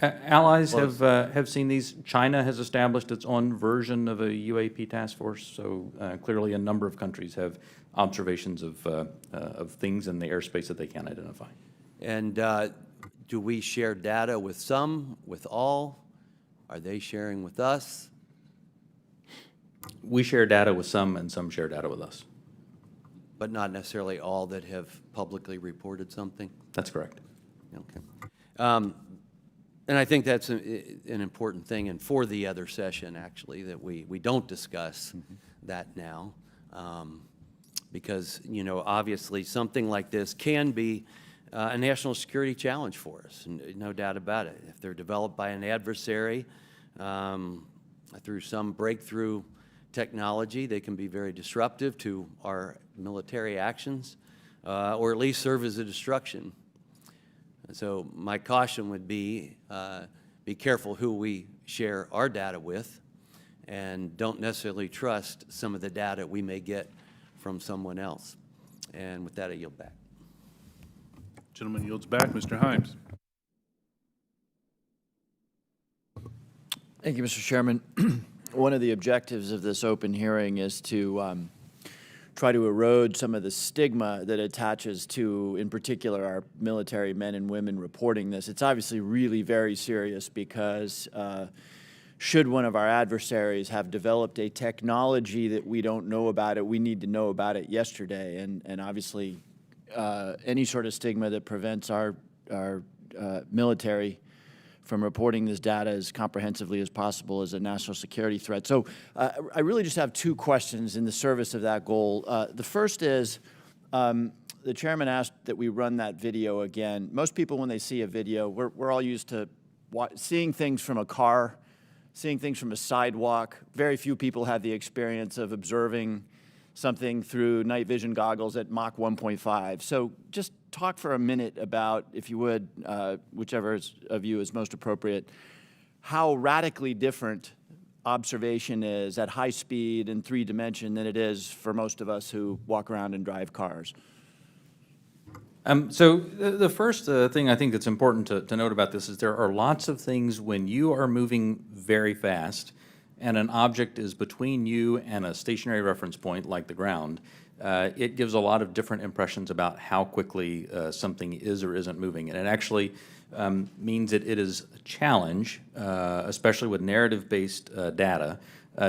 Allies have seen these. China has established its own version of a UAP task force, so clearly a number of countries have observations of things in the airspace that they can't identify. And do we share data with some, with all? Are they sharing with us? We share data with some, and some share data with us. But not necessarily all that have publicly reported something? That's correct. Okay. And I think that's an important thing, and for the other session, actually, that we don't discuss that now. Because, obviously, something like this can be a national security challenge for us, no doubt about it. If they're developed by an adversary through some breakthrough technology, they can be very disruptive to our military actions, or at least serve as a distraction. So my caution would be careful who we share our data with, and don't necessarily trust some of the data we may get from someone else. And with that, I yield back. Gentleman yields back. Mr. Himes. Thank you, Mr. Chairman. One of the objectives of this open hearing is to try to erode some of the stigma that attaches to, in particular, our military men and women reporting this. It's obviously really very serious because should one of our adversaries have developed a technology that we don't know about it, we need to know about it yesterday. And obviously, any sort of stigma that prevents our military reporting this data as comprehensively as possible as a national security threat. So I really just have two questions in the service of that goal. The first is, the chairman asked that we run that video again. Most people, when they see a video, we're all used to seeing things from a car, seeing things from a sidewalk. Very few people have the experience of observing something through night vision goggles at Mach 1.5. So just talk for a minute about, if you would, whichever of you is most appropriate, how radically different observation is at high speed in 3 dimension than it is for most of us who walk around and drive cars. So the first thing I think that's important to note about this is there are lots of things when you are moving very fast and an object is between you and a stationary reference point like the ground, it gives a lot of different impressions about how quickly something is or isn't moving. And it actually means that it is a challenge, especially with narrative-based data,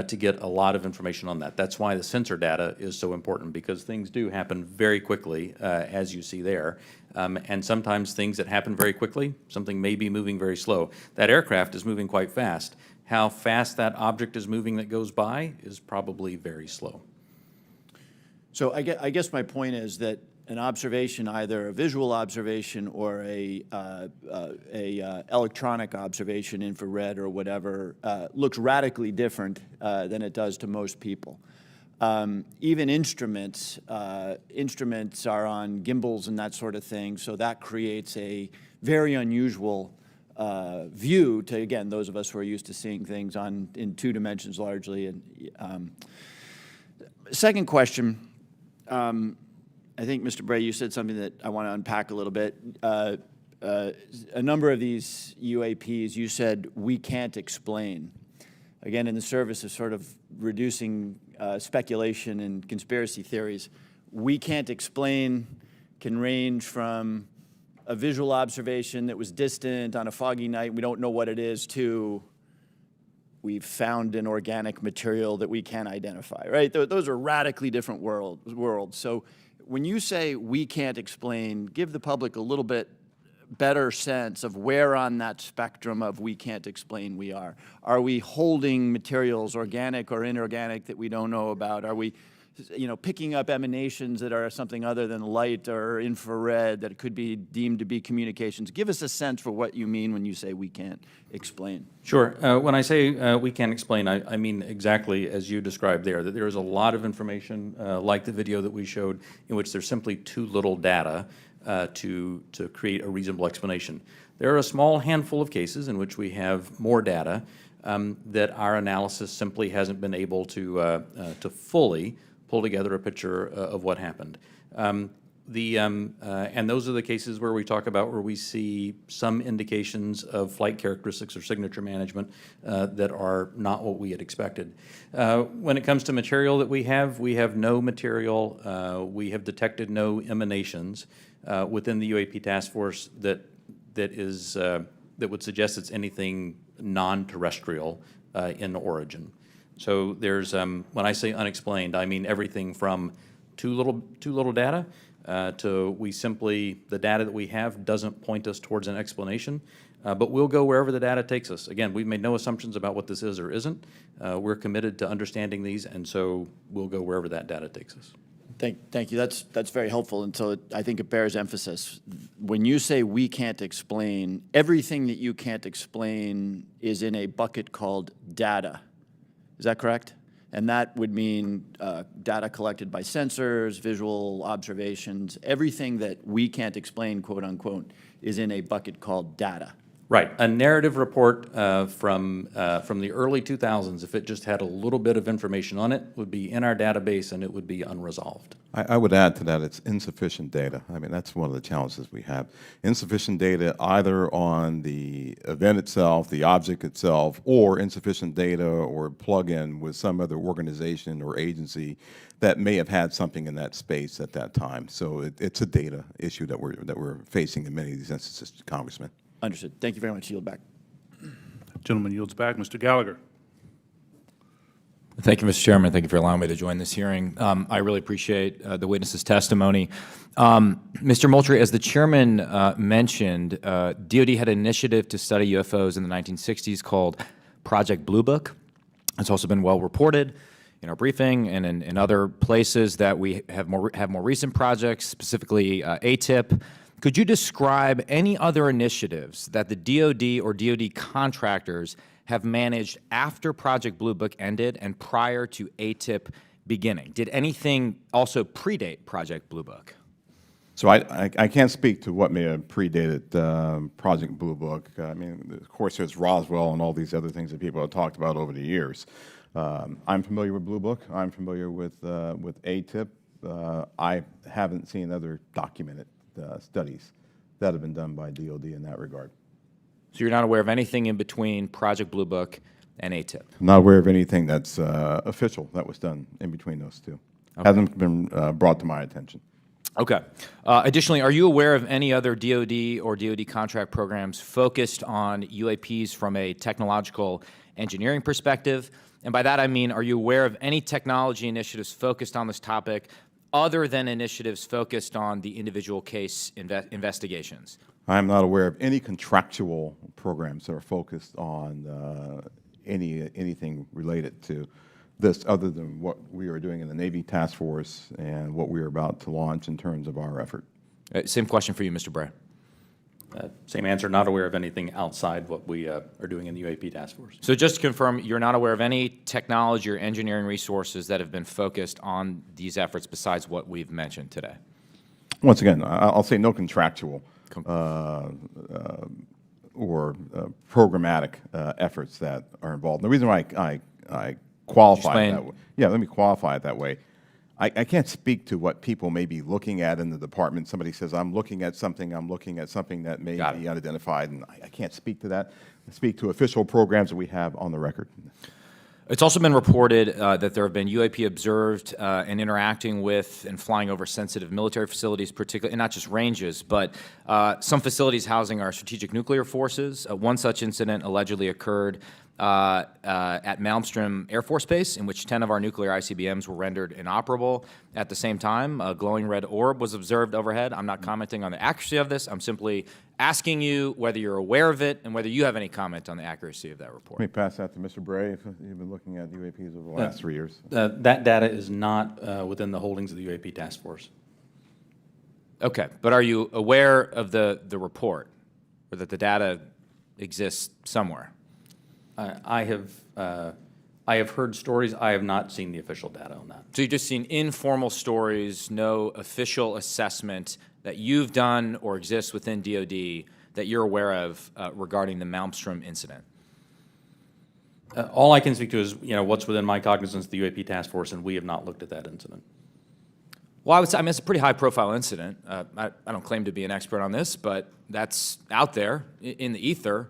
to get a lot of information on that. That's why the sensor data is so important, because things do happen very quickly, as you see there. And sometimes things that happen very quickly, something may be moving very slow. That aircraft is moving quite fast. How fast that object is moving that goes by is probably very slow. So I guess my point is that an observation, either a visual observation or a electronic observation, infrared or whatever, looks radically different than it does to most people. Even instruments are on gimbals and that sort of thing, so that creates a very unusual view to, again, those of us who are used to seeing things in 2 dimensions largely. And second question. I think, Mr. Bray, you said something that I want to unpack a little bit. A number of these UAPs, you said, we can't explain. Again, in the service of sort of reducing speculation and conspiracy theories, we can't explain can range from a visual observation that was distant on a foggy night, we don't know what it is, to we've found an organic material that we can't identify, right? Those are radically different worlds. So when you say we can't explain, give the public a little bit better sense of where on that spectrum of we can't explain we are. Are we holding materials, organic or inorganic, that we don't know about? Are we, picking up emanations that are something other than light or infrared that could be deemed to be communications? Give us a sense for what you mean when you say we can't explain. Sure. When I say we can't explain, I mean exactly as you described there, that there is a lot of information, like the video that we showed, in which there's simply too little data to create a reasonable explanation. There are a small handful of cases in which we have more data that our analysis simply hasn't been able to fully pull together a picture of what happened. And those are the cases where we talk about where we see some indications of flight characteristics or signature management that are not what we had expected. When it comes to material that we have no material. We have detected no emanations within the UAP task force that would suggest it's anything non-terrestrial in origin. So there's, when I say unexplained, I mean everything from too little data to the data that we have doesn't point us towards an explanation, but we'll go wherever the data takes us. Again, we've made no assumptions about what this is or isn't. We're committed to understanding these, and so we'll go wherever that data takes us. Thank you. That's very helpful, and so I think it bears emphasis. When you say we can't explain, everything that you can't explain is in a bucket called data. Is that correct? And that would mean data collected by sensors, visual observations, everything that we can't explain, quote unquote, is in a bucket called data. Right. A narrative report from the early 2000s, if it just had a little bit of information on it, would be in our database and it would be unresolved. I would add to that, it's insufficient data. I mean, that's one of the challenges we have. Insufficient data either on the event itself, the object itself, or insufficient data or plug-in with some other organization or agency that may have had something in that space at that time. So it's a data issue that we're facing in many of these instances, Congressman. Understood. Thank you very much. Yield back. Gentleman yields back. Mr. Gallagher. Thank you, Mr. Chairman. Thank you for allowing me to join this hearing. I really appreciate the witness's testimony. Mr. Moultrie, as the chairman mentioned, DoD had an initiative to study UFOs in the 1960s called Project Blue Book. It's also been well reported in our briefing and in other places that we have more recent projects, specifically ATIP. Could you describe any other initiatives that the DoD or DoD contractors have managed after Project Blue Book ended and prior to ATIP beginning? Did anything also predate Project Blue Book? So I can't speak to what may have predated Project Blue Book. I mean, of course, there's Roswell and all these other things that people have talked about over the years. I'm familiar with Blue Book. I'm familiar with ATIP. I haven't seen other documented studies that have been done by DoD in that regard. So you're not aware of anything in between Project Blue Book and ATIP? I'm not aware of anything that's official that was done in between those two. Okay. Hasn't been brought to my attention. Okay. Additionally, are you aware of any other DoD or DoD contract programs focused on UAPs from a technological engineering perspective? And by that I mean, are you aware of any technology initiatives focused on this topic other than initiatives focused on the individual case investigations? I'm not aware of any contractual programs that are focused on anything related to this other than what we are doing in the Navy Task Force and what we are about to launch in terms of our effort. Same question for you, Mr. Bray. Same answer, not aware of anything outside what we are doing in the UAP Task Force. So just to confirm, you're not aware of any technology or engineering resources that have been focused on these efforts besides what we've mentioned today? Once again, I'll say no contractual or programmatic efforts that are involved. The reason why I qualify it that way, let me qualify it that way. I can't speak to what people may be looking at in the department. Somebody says, I'm looking at something that may be unidentified, and I can't speak to that. I speak to official programs that we have on the record. It's also been reported that there have been UAP observed and interacting with and flying over sensitive military facilities, particularly, and not just ranges, but some facilities housing our strategic nuclear forces. One such incident allegedly occurred at Malmstrom Air Force Base, in which 10 of our nuclear ICBMs were rendered inoperable. At the same time, a glowing red orb was observed overhead. I'm not commenting on the accuracy of this. I'm simply asking you whether you're aware of it and whether you have any comment on the accuracy of that report. Let me pass that to Mr. Bray, if you've been looking at UAPs over the last 3 years. That data is not within the holdings of the UAP Task Force. Okay, but are you aware of the report, or that the data exists somewhere? I have heard stories. I have not seen the official data on that. So you've just seen informal stories, no official assessment that you've done or exists within DoD that you're aware of regarding the Malmstrom incident? All I can speak to is what's within my cognizance of the UAP Task Force, and we have not looked at that incident. Well, I would say, I mean, it's a pretty high-profile incident. I don't claim to be an expert on this, but that's out there in the ether.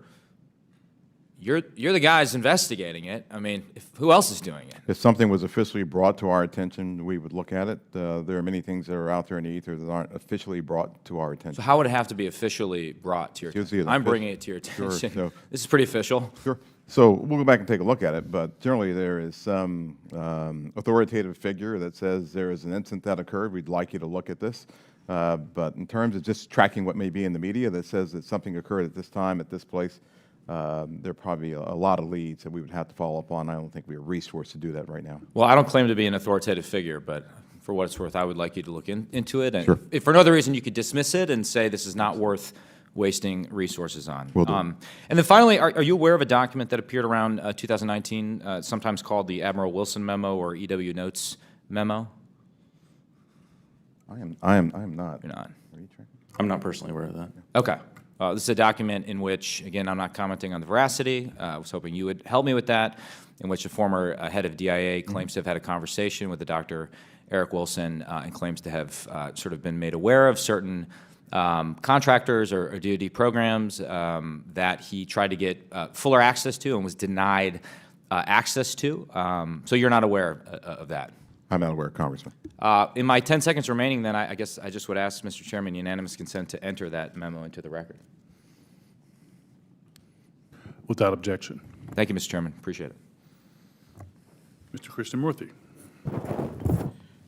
You're the guys investigating it. I mean, who else is doing it? If something was officially brought to our attention, we would look at it. There are many things that are out there in the ether that aren't officially brought to our attention. So how would it have to be officially brought to your attention? I'm bringing it to your attention. Sure, this is pretty official. Sure. So we'll go back and take a look at it, but generally there is some authoritative figure that says there is an incident that occurred. We'd like you to look at this. But in terms of just tracking what may be in the media that says that something occurred at this time, at this place, there are probably a lot of leads that we would have to follow up on. I don't think we have resource to do that right now. Well, I don't claim to be an authoritative figure, but for what it's worth, I would like you to look into it. And sure. If for no other reason, you could dismiss it and say this is not worth wasting resources on. Will do. And then finally, are you aware of a document that appeared around 2019, sometimes called the Admiral Wilson Memo or EW Notes Memo? I am not. You're not. Are you tracking? I'm not personally aware of that. Okay. This is a document in which, again, I'm not commenting on the veracity. I was hoping you would help me with that, in which a former head of DIA claims to have had a conversation with the Dr. Eric Wilson and claims to have sort of been made aware of certain contractors or DoD programs that he tried to get fuller access to and was denied access to. So you're not aware of that? I'm not aware, Congressman. In my 10 seconds remaining, then, I guess I just would ask, Mr. Chairman, unanimous consent to enter that memo into the record. Without objection. Thank you, Mr. Chairman. Appreciate it. Mr. Krishnamurthy.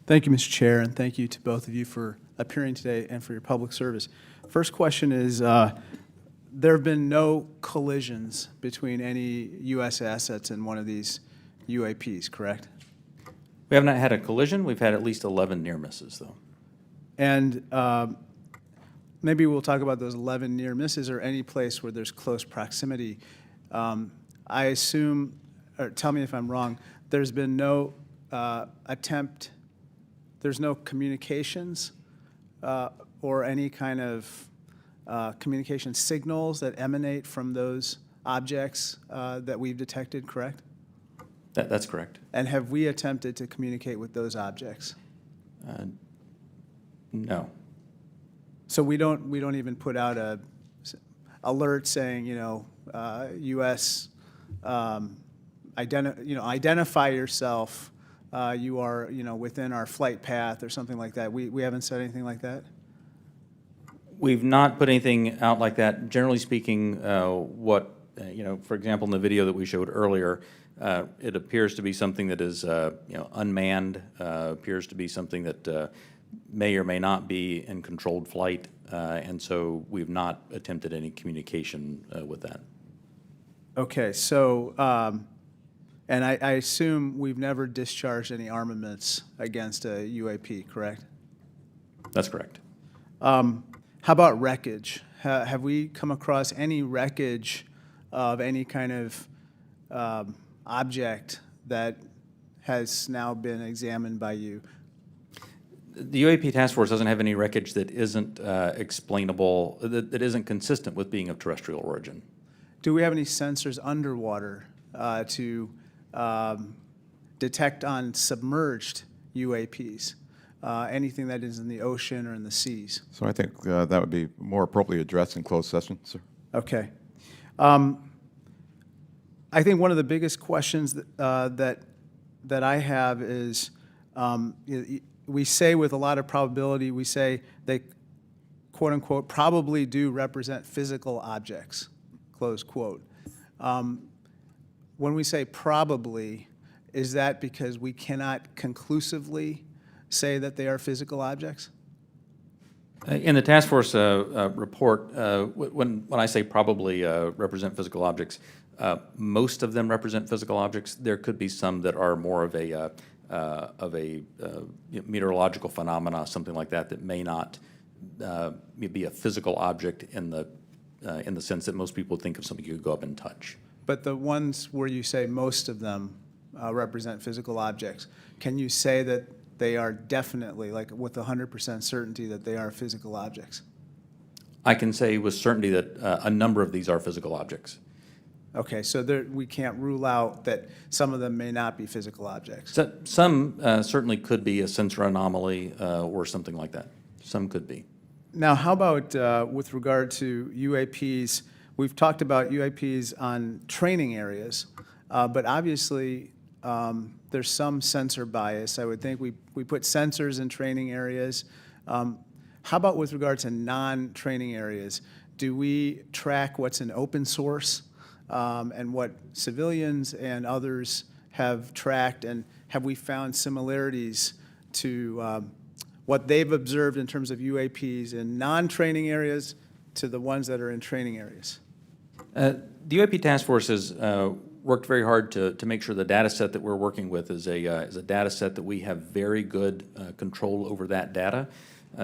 Thank you, Mr. Chair, and thank you to both of you for appearing today and for your public service. First question is, there have been no collisions between any U.S. assets in one of these UAPs, correct? We have not had a collision. We've had at least 11 near misses, though. And maybe we'll talk about those 11 near misses or any place where there's close proximity. I assume, or tell me if I'm wrong, there's been no there's no communications or any kind of communication signals that emanate from those objects that we've detected, correct? That's correct. And have we attempted to communicate with those objects? No. So we don't even put out a alert saying, U.S. Identify yourself. You are, within our flight path or something like that. We haven't said anything like that. We've not put anything out like that. Generally speaking, for example, in the video that we showed earlier, it appears to be something that is, unmanned, appears to be something that may or may not be in controlled flight, and so we've not attempted any communication with that. Okay, so, and I assume we've never discharged any armaments against a UAP, correct? That's correct. How about wreckage? Have we come across any wreckage of any kind of object that has now been examined by you? The UAP task force doesn't have any wreckage that isn't explainable, that isn't consistent with being of terrestrial origin. Do we have any sensors underwater to detect on submerged UAPs? Anything that is in the ocean or in the seas? So I think that would be more appropriately addressed in closed session, sir. Okay. I think one of the biggest questions that I have is, we say with a lot of probability, we say they, quote unquote, probably do represent physical objects, close quote. When we say probably, is that because we cannot conclusively say that they are physical objects? In the task force report, when I say probably represent physical objects, most of them represent physical objects. There could be some that are more of a meteorological phenomena, something like that, that may not be a physical object in the sense that most people think of something you could go up and touch. But the ones where you say most of them represent physical objects, can you say that they are definitely, like with 100% certainty, that they are physical objects? I can say with certainty that a number of these are physical objects. Okay, so we can't rule out that some of them may not be physical objects. So, some certainly could be a sensor anomaly or something like that. Some could be. Now, how about with regard to UAPs? We've talked about UAPs on training areas, but obviously there's some sensor bias. I would think we put sensors in training areas. How about with regard to non-training areas? Do we track what's in open source and what civilians and others have tracked? And have we found similarities to what they've observed in terms of UAPs in non-training areas to the ones that are in training areas? The UAP task force has worked very hard to make sure the data set that we're working with is a data set that we have very good control over that data.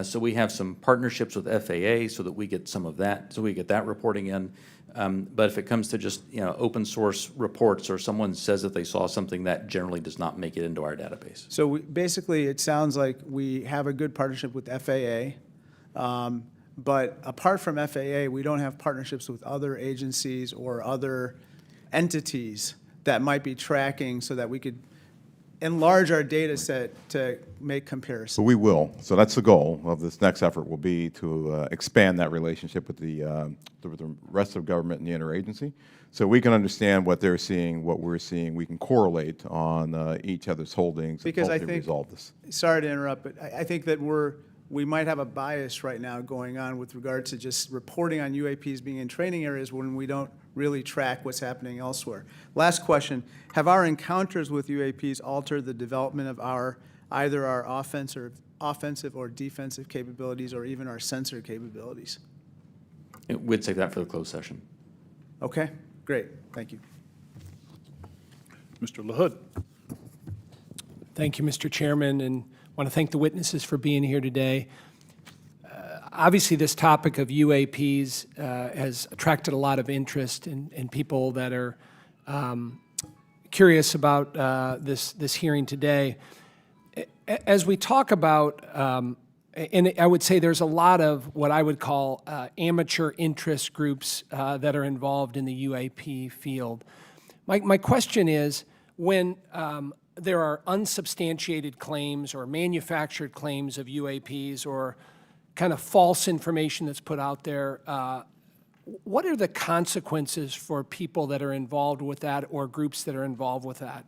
So we have some partnerships with FAA so that we get some of that, so we get that reporting in. But if it comes to just open source reports or someone says that they saw something, that generally does not make it into our database. So basically, it sounds like we have a good partnership with FAA, but apart from FAA, we don't have partnerships with other agencies or other entities that might be tracking so that we could enlarge our data set to make comparisons. So we will. So that's the goal of this next effort, will be to expand that relationship with the rest of government and the interagency, so we can understand what they're seeing, what we're seeing. We can correlate on each other's holdings Because and I hopefully think, resolve this. sorry to interrupt, but I think that we might have a bias right now going on with regard to just reporting on UAPs being in training areas when we don't really track what's happening elsewhere. Last question, have our encounters with UAPs altered the development of either our offensive or defensive capabilities or even our sensor capabilities? We'd save that for the closed session. Okay, great, thank you. Mr. LaHood. Thank you, Mr. Chairman, and want to thank the witnesses for being here today. Obviously, this topic of UAPs has attracted a lot of interest in people that are curious about this hearing today. As we talk about, and I would say there's a lot of what I would call amateur interest groups that are involved in the UAP field. My question is, when there are unsubstantiated claims or manufactured claims of UAPs or kind of false information that's put out there, what are the consequences for people that are involved with that or groups that are involved with that?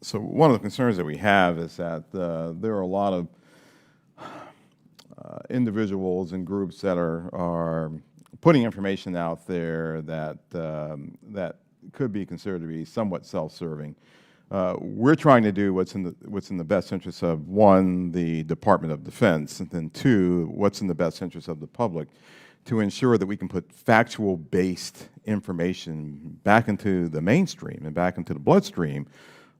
So one of the concerns that we have is that there are a lot of individuals and groups that are putting information out there that that could be considered to be somewhat self-serving. We're trying to do what's in the best interest of, one, the Department of Defense, and then two, what's in the best interest of the public, to ensure that we can put factual-based information back into the mainstream and back into the bloodstream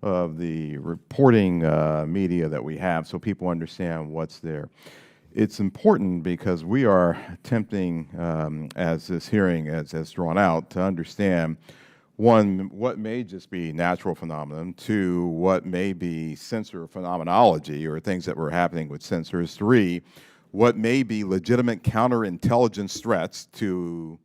of the reporting media that we have, so people understand what's there. It's important because we are attempting, as this hearing has drawn out, to understand, one, what may just be natural phenomenon, two, what may be sensor phenomenology or things that were happening with sensors, three, what may be legitimate counterintelligence threats to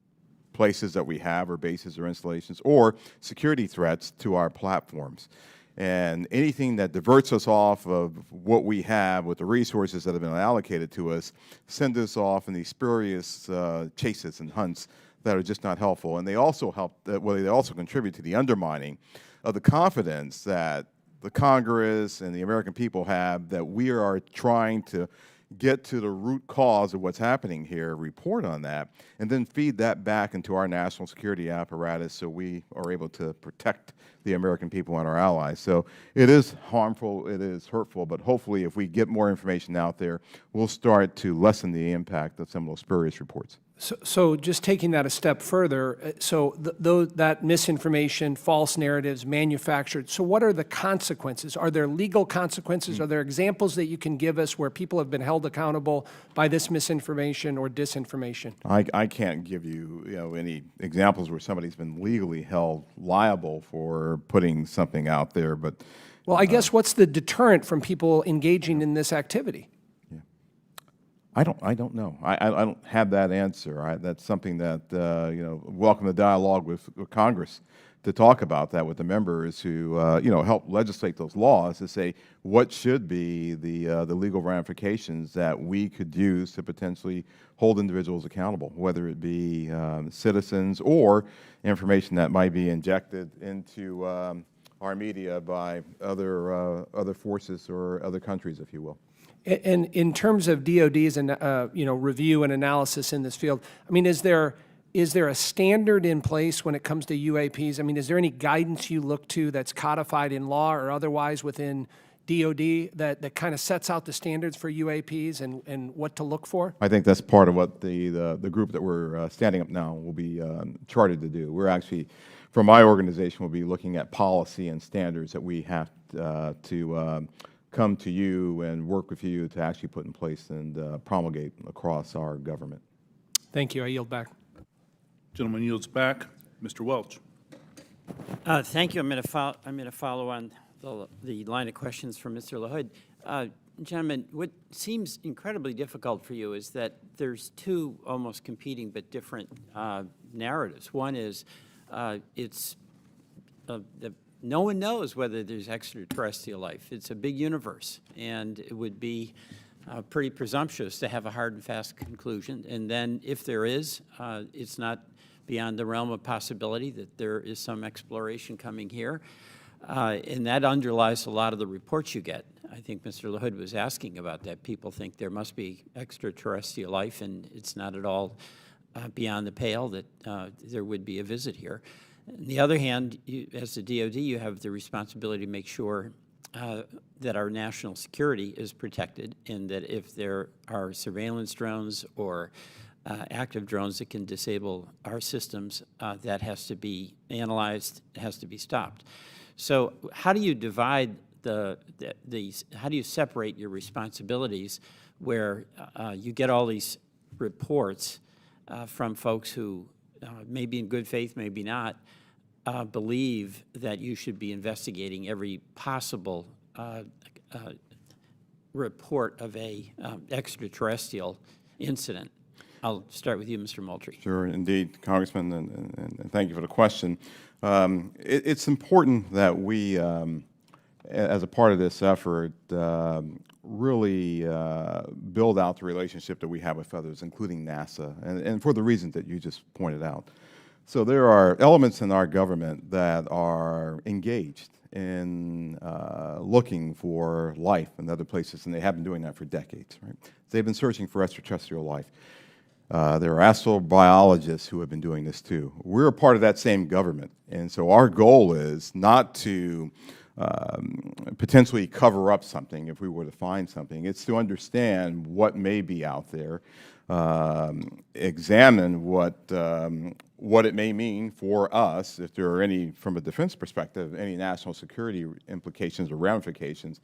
places that we have or bases or installations, or security threats to our platforms. And anything that diverts us off of what we have with the resources that have been allocated to us send us off in these spurious chases and hunts that are just not helpful. And they also they also contribute to the undermining of the confidence that the Congress and the American people have that we are trying to get to the root cause of what's happening here, report on that, and then feed that back into our national security apparatus so we are able to protect the American people and our allies. So it is harmful, it is hurtful, but hopefully if we get more information out there, we'll start to lessen the impact of some of those spurious reports. So just taking that a step further, so that misinformation, false narratives, manufactured, so what are the consequences? Are there legal consequences? Are there examples that you can give us where people have been held accountable by this misinformation or disinformation? I can't give you, any examples where somebody's been legally held liable for putting something out there, but... Well, I guess what's the deterrent from people engaging in this activity? I don't know. I don't have that answer. That's something that, welcome the dialogue with Congress to talk about that with the members who, help legislate those laws to say what should be the legal ramifications that we could use to potentially hold individuals accountable, whether it be citizens or information that might be injected into our media by other forces or other countries, if you will. And in terms of DOD's review and analysis in this field, I mean, is there a standard in place when it comes to UAPs? I mean, is there any guidance you look to that's codified in law or otherwise within DOD that kind of sets out the standards for UAPs and what to look for? I think that's part of what the group that we're standing up now will be chartered to do. We're actually, from my organization, we'll be looking at policy and standards that we have to come to you and work with you to actually put in place and promulgate across our government. Thank you. I yield back. Gentleman yields back. Mr. Welch. Thank you. I'm going to follow on the line of questions from Mr. LaHood. Gentlemen, what seems incredibly difficult for you is that there's two almost competing but different narratives. One is no one knows whether there's extraterrestrial life. It's a big universe, and it would be pretty presumptuous to have a hard and fast conclusion. And then if there is, it's not beyond the realm of possibility that there is some exploration coming here. And that underlies a lot of the reports you get. I think Mr. LaHood was asking about that. People think there must be extraterrestrial life, and it's not at all beyond the pale that there would be a visit here. On the other hand, as the DoD, you have the responsibility to make sure that our national security is protected, and that if there are surveillance drones or active drones that can disable our systems, that has to be analyzed, has to be stopped. So how do you divide how do you separate your responsibilities where you get all these reports from folks who maybe in good faith, maybe not, believe that you should be investigating every possible report of a extraterrestrial incident? I'll start with you, Mr. Moultrie. Sure, indeed, Congressman, and thank you for the question. It's important that we, as a part of this effort, really build out the relationship that we have with others, including NASA, and for the reasons that you just pointed out. So there are elements in our government that are engaged in looking for life in other places, and they have been doing that for decades, right? They've been searching for extraterrestrial life. There are astrobiologists who have been doing this too. We're a part of that same government, and so our goal is not to potentially cover up something if we were to find something. It's to understand what may be out there, examine what it may mean for us, if there are any, from a defense perspective, any national security implications or ramifications,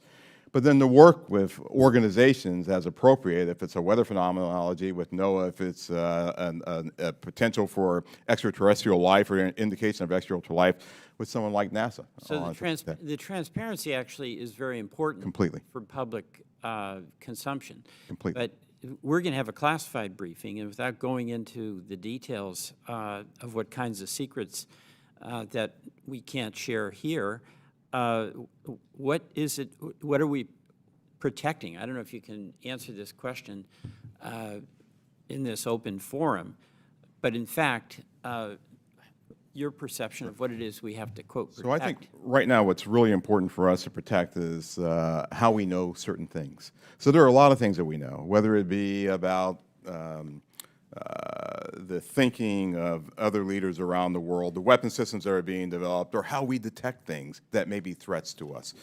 but then to work with organizations as appropriate, if it's a weather phenomenology with NOAA, if it's a potential for extraterrestrial life or an indication of extraterrestrial life, with someone like NASA. So the transparency actually is very important. Completely. For public consumption. Completely. But we're going to have a classified briefing, and without going into the details of what kinds of secrets that we can't share here, what is it? What are we protecting? I don't know if you can answer this question in this open forum, but in fact, your perception of what it is we have to, quote, protect. So I think right now what's really important for us to protect is how we know certain things. So there are a lot of things that we know, whether it be about the thinking of other leaders around the world, the weapon systems that are being developed, or how we detect things that may be threats to us.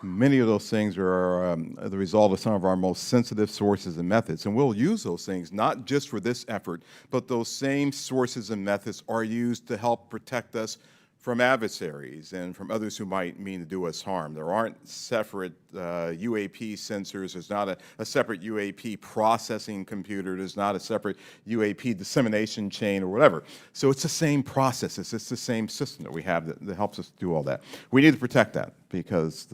Many of those things are the result of some of our most sensitive sources and methods, and we'll use those things not just for this effort, but those same sources and methods are used to help protect us from adversaries and from others who might mean to do us harm. There aren't separate UAP sensors. There's not a separate UAP processing computer. There's not a separate UAP dissemination chain or whatever. So it's the same process. It's just the same system that we have that helps us do all that. We need to protect that because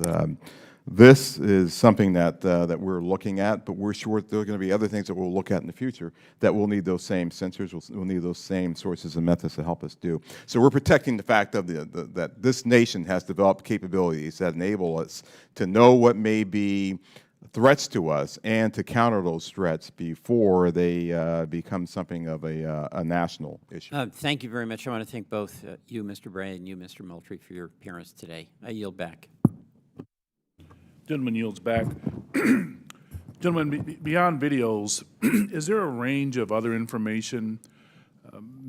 this is something that we're looking at, but we're sure there are going to be other things that we'll look at in the future that will need those same sensors, we'll need those same sources and methods to help us do. So we're protecting the fact of that this nation has developed capabilities that enable us to know what may be threats to us and to counter those threats before they become something of a national issue. Thank you very much. I want to thank both you, Mr. Bray, and you, Mr. Moultrie, for your appearance today. I yield back. Gentleman yields back. Gentlemen, beyond videos, is there a range of other information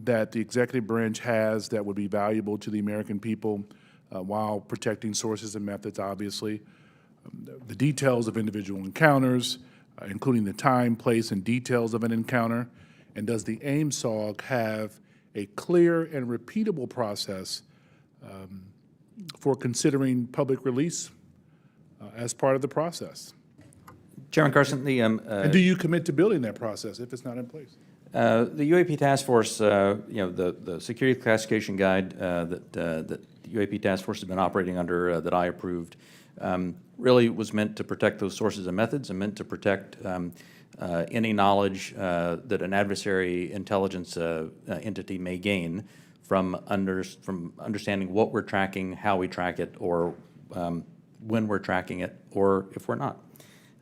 that the executive branch has that would be valuable to the American people while protecting sources and methods, obviously? The details of individual encounters, including the time, place, and details of an encounter. And does the AIMSOG have a clear and repeatable process for considering public release as part of the process? Chairman Carson, and do you commit to building that process if it's not in place? The UAP Task Force, the security classification guide that the UAP Task Force has been operating under that I approved really was meant to protect those sources and methods and meant to protect any knowledge that an adversary intelligence entity may gain from understanding what we're tracking, how we track it, or when we're tracking it, or if we're not.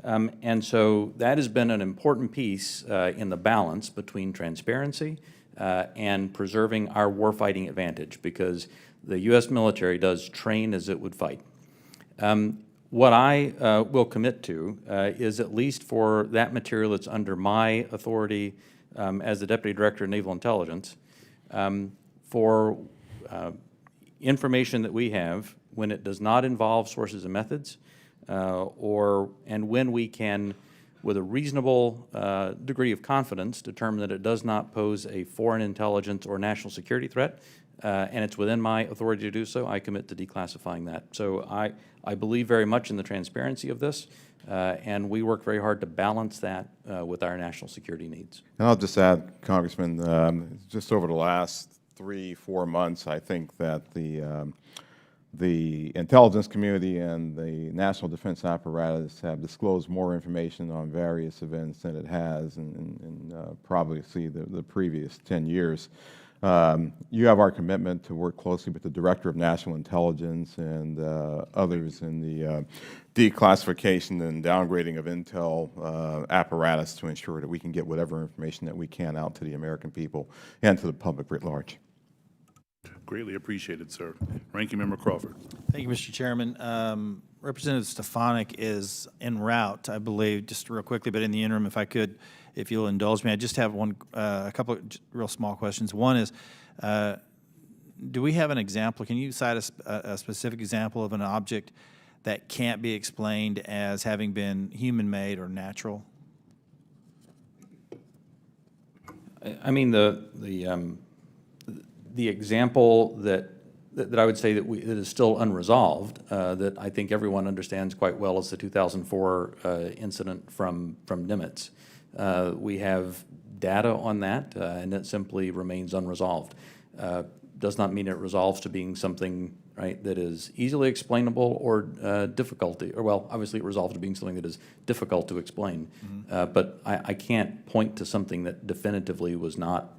And so that has been an important piece in the balance between transparency and preserving our warfighting advantage, because the U.S. military does train as it would fight. What I will commit to is, at least for that material that's under my authority as the Deputy Director of Naval Intelligence for information that we have when it does not involve sources and methods, and when we can, with a reasonable degree of confidence, determine that it does not pose a foreign intelligence or national security threat, and it's within my authority to do so, I commit to declassifying that. So I believe very much in the transparency of this, and we work very hard to balance that with our national security needs. And I'll just add, Congressman, just over the last 3-4 months, I think that the intelligence community and the national defense apparatus have disclosed more information on various events than it has in probably the previous 10 years. You have our commitment to work closely with the Director of National Intelligence and others in the declassification and downgrading of intel apparatus to ensure that we can get whatever information that we can out to the American people and to the public writ large. Greatly appreciated, sir. Ranking Member Crawford. Thank you, Mr. Chairman. Representative Stefanik is en route, I believe, just real quickly, but in the interim, if I could, if you'll indulge me, I just have a couple of real small questions. One is, do we have an example? Can you cite a specific example of an object that can't be explained as having been human-made or natural? I mean, the example that I would say that that is still unresolved, that I think everyone understands quite well, is the 2004 incident from Nimitz. We have data on that, and it simply remains unresolved. Does not mean it resolves to being something, right, that is easily explainable or well, obviously it resolves to being something that is difficult to explain. But I can't point to something that definitively was not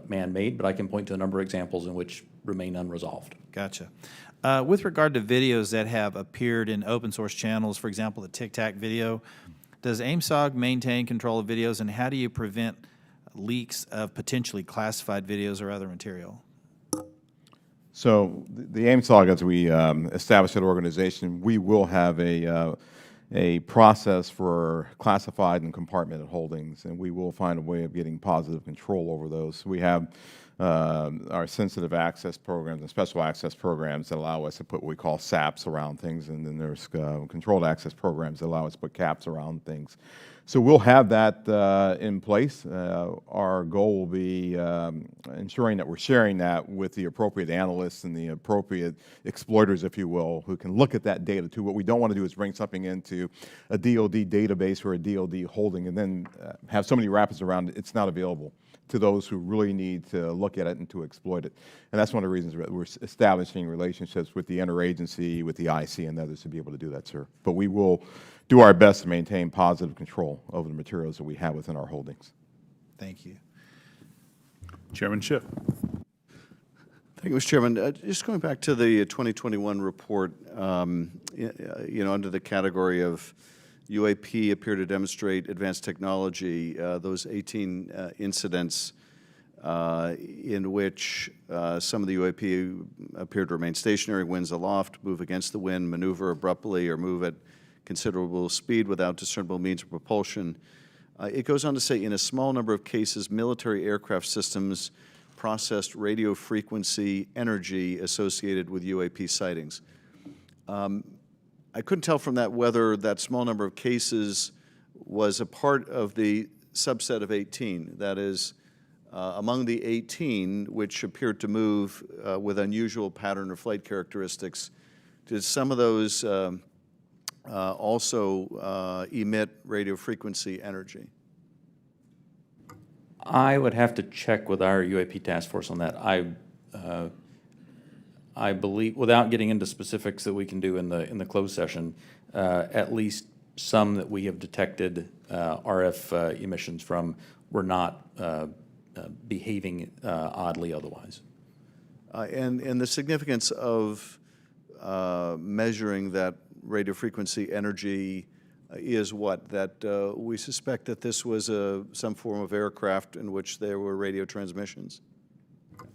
man-made, but I can point to a number of examples in which remain unresolved. Gotcha. With regard to videos that have appeared in open source channels, for example, the Tic Tac video, does AIMSOG maintain control of videos, and how do you prevent leaks of potentially classified videos or other material? So the AIMSOG, as we establish that organization, we will have a process for classified and compartmented holdings, and we will find a way of getting positive control over those. We have our sensitive access programs and special access programs that allow us to put what we call SAPs around things, and then there's controlled access programs that allow us to put caps around things. So we'll have that in place. Our goal will be ensuring that we're sharing that with the appropriate analysts and the appropriate exploiters, if you will, who can look at that data too. What we don't want to do is bring something into a DoD database or a DoD holding and then have so many wrappers around it, it's not available to those who really need to look at it and to exploit it. And that's one of the reasons that we're establishing relationships with the interagency, with the IC and others to be able to do that, sir. But we will do our best to maintain positive control over the materials that we have within our holdings. Thank you. Chairman Schiff. Thank you, Mr. Chairman. Just going back to the 2021 report, under the category of UAP appear to demonstrate advanced technology, those 18 incidents in which some of the UAP appear to remain stationary, winds aloft, move against the wind, maneuver abruptly, or move at considerable speed without discernible means of propulsion. It goes on to say, in a small number of cases, military aircraft systems processed radio frequency energy associated with UAP sightings. I couldn't tell from that whether that small number of cases was a part of the subset of 18. That is, among the 18 which appeared to move with unusual pattern or flight characteristics, did some of those also emit radio frequency energy? I would have to check with our UAP task force on that. I believe, without getting into specifics that we can do in the closed session, at least some that we have detected RF emissions from were not behaving oddly otherwise. And the significance of measuring that radio frequency energy is what? That we suspect that this was some form of aircraft in which there were radio transmissions?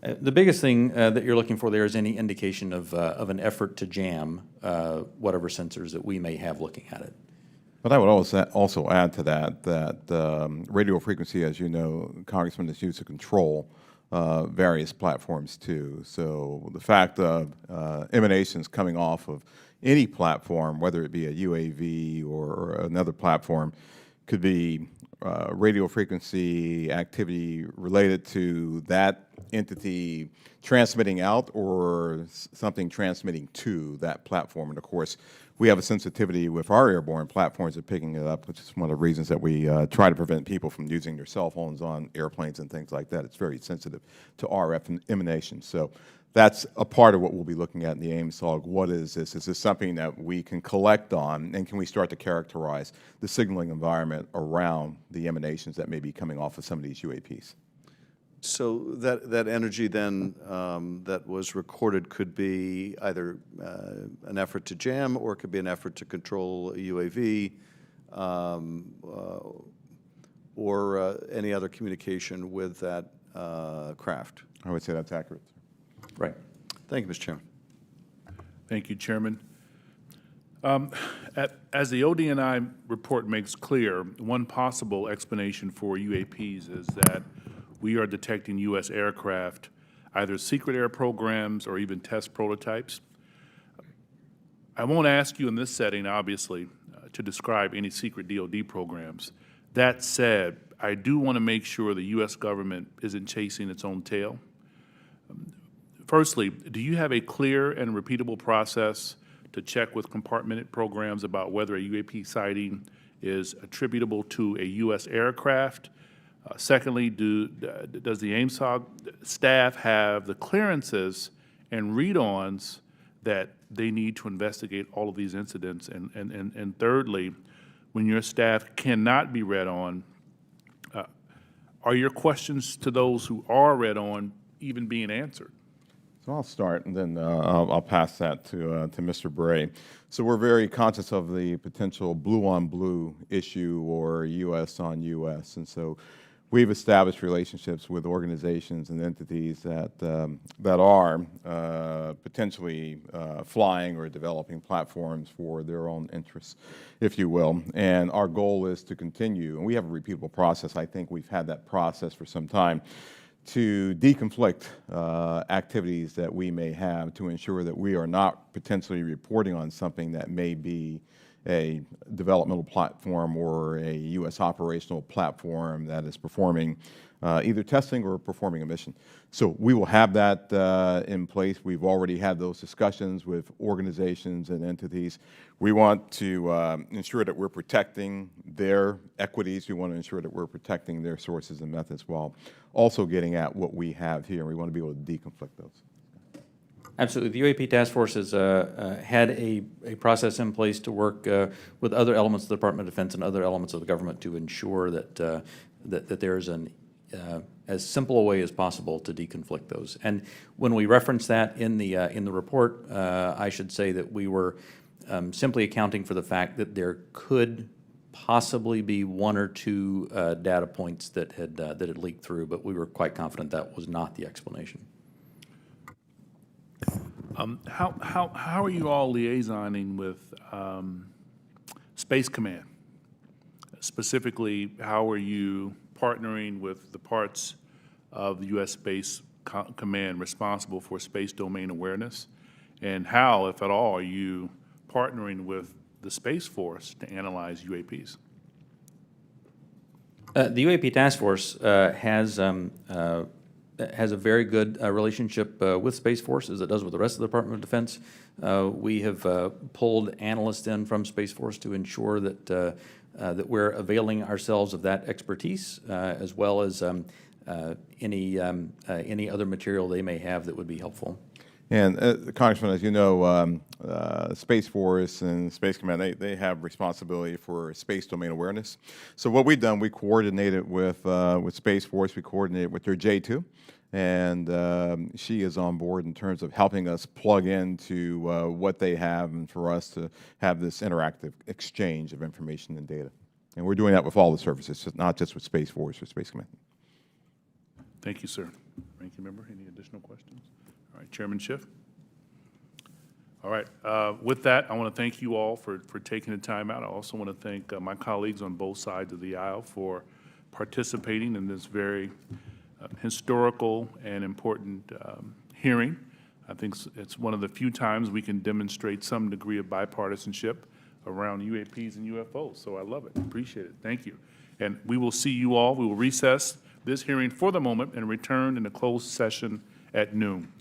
The biggest thing that you're looking for there is any indication of an effort to jam whatever sensors that we may have looking at it. But I would also add to that radio frequency, as you know, Congressman, is used to control various platforms too. So the fact of emanations coming off of any platform, whether it be a UAV or another platform, could be radio frequency activity related to that entity transmitting out or something transmitting to that platform. And of course, we have a sensitivity with our airborne platforms of picking it up, which is one of the reasons that we try to prevent people from using their cell phones on airplanes and things like that. It's very sensitive to RF emanations. So that's a part of what we'll be looking at in the Ames log. What is this? Is this something that we can collect on, and can we start to characterize the signaling environment around the emanations that may be coming off of some of these UAPs? So that energy then that was recorded could be either an effort to jam, or it could be an effort to control a UAV, or any other communication with that craft. I would say that's accurate. Right. Thank you, Mr. Chairman. Thank you, Chairman. As the ODNI report makes clear, one possible explanation for UAPs is that we are detecting U.S. aircraft, either secret air programs or even test prototypes. I won't ask you in this setting, obviously, to describe any secret DoD programs. That said, I do want to make sure the U.S. government isn't chasing its own tail. Firstly, do you have a clear and repeatable process to check with compartmented programs about whether a UAP sighting is attributable to a U.S. aircraft? Secondly, does the AIMSOG staff have the clearances and read-ons that they need to investigate all of these incidents? And thirdly, when your staff cannot be read on, are your questions to those who are read on even being answered? So I'll start, and then I'll pass that to Mr. Bray. So we're very conscious of the potential blue-on-blue issue or U.S. on U.S., and so we've established relationships with organizations and entities that are potentially flying or developing platforms for their own interests, if you will. And our goal is to continue, and we have a repeatable process. I think we've had that process for some time, to deconflict activities that we may have to ensure that we are not potentially reporting on something that may be a developmental platform or a U.S. operational platform that is performing either testing or performing a mission. So we will have that in place. We've already had those discussions with organizations and entities. We want to ensure that we're protecting their equities. We want to ensure that we're protecting their sources and methods while also getting at what we have here. We want to be able to deconflict those. Absolutely. The UAP Task Force has had a process in place to work with other elements of the Department of Defense and other elements of the government to ensure that that there is as simple a way as possible to deconflict those. And when we reference that in the report, I should say that we were simply accounting for the fact that there could possibly be one or two data points that had leaked through, but we were quite confident that was not the explanation. How are you all liaisoning with Space Command? Specifically, how are you partnering with the parts of the U.S. Space Command responsible for space domain awareness? And how, if at all, are you partnering with the Space Force to analyze UAPs? The UAP Task Force has a very good relationship with Space Force, as it does with the rest of the Department of Defense. We have pulled analysts in from Space Force to ensure that that we're availing ourselves of that expertise, as well as any other material they may have that would be helpful. And Congressman, as you know, Space Force and Space Command, they have responsibility for space domain awareness. So what we've done, we coordinated with Space Force, we coordinated with their J2, and she is on board in terms of helping us plug into what they have and for us to have this interactive exchange of information and data. And we're doing that with all the services, not just with Space Force or Space Command. Thank you, sir. Ranking member, any additional questions? All right, Chairman Schiff. All right. With that, I want to thank you all for taking the time out. I also want to thank my colleagues on both sides of the aisle for participating in this very historical and important hearing. I think it's one of the few times we can demonstrate some degree of bipartisanship around UAPs and UFOs. So I love it. Appreciate it. Thank you. And we will see you all. We will recess this hearing for the moment and return in a closed session at noon.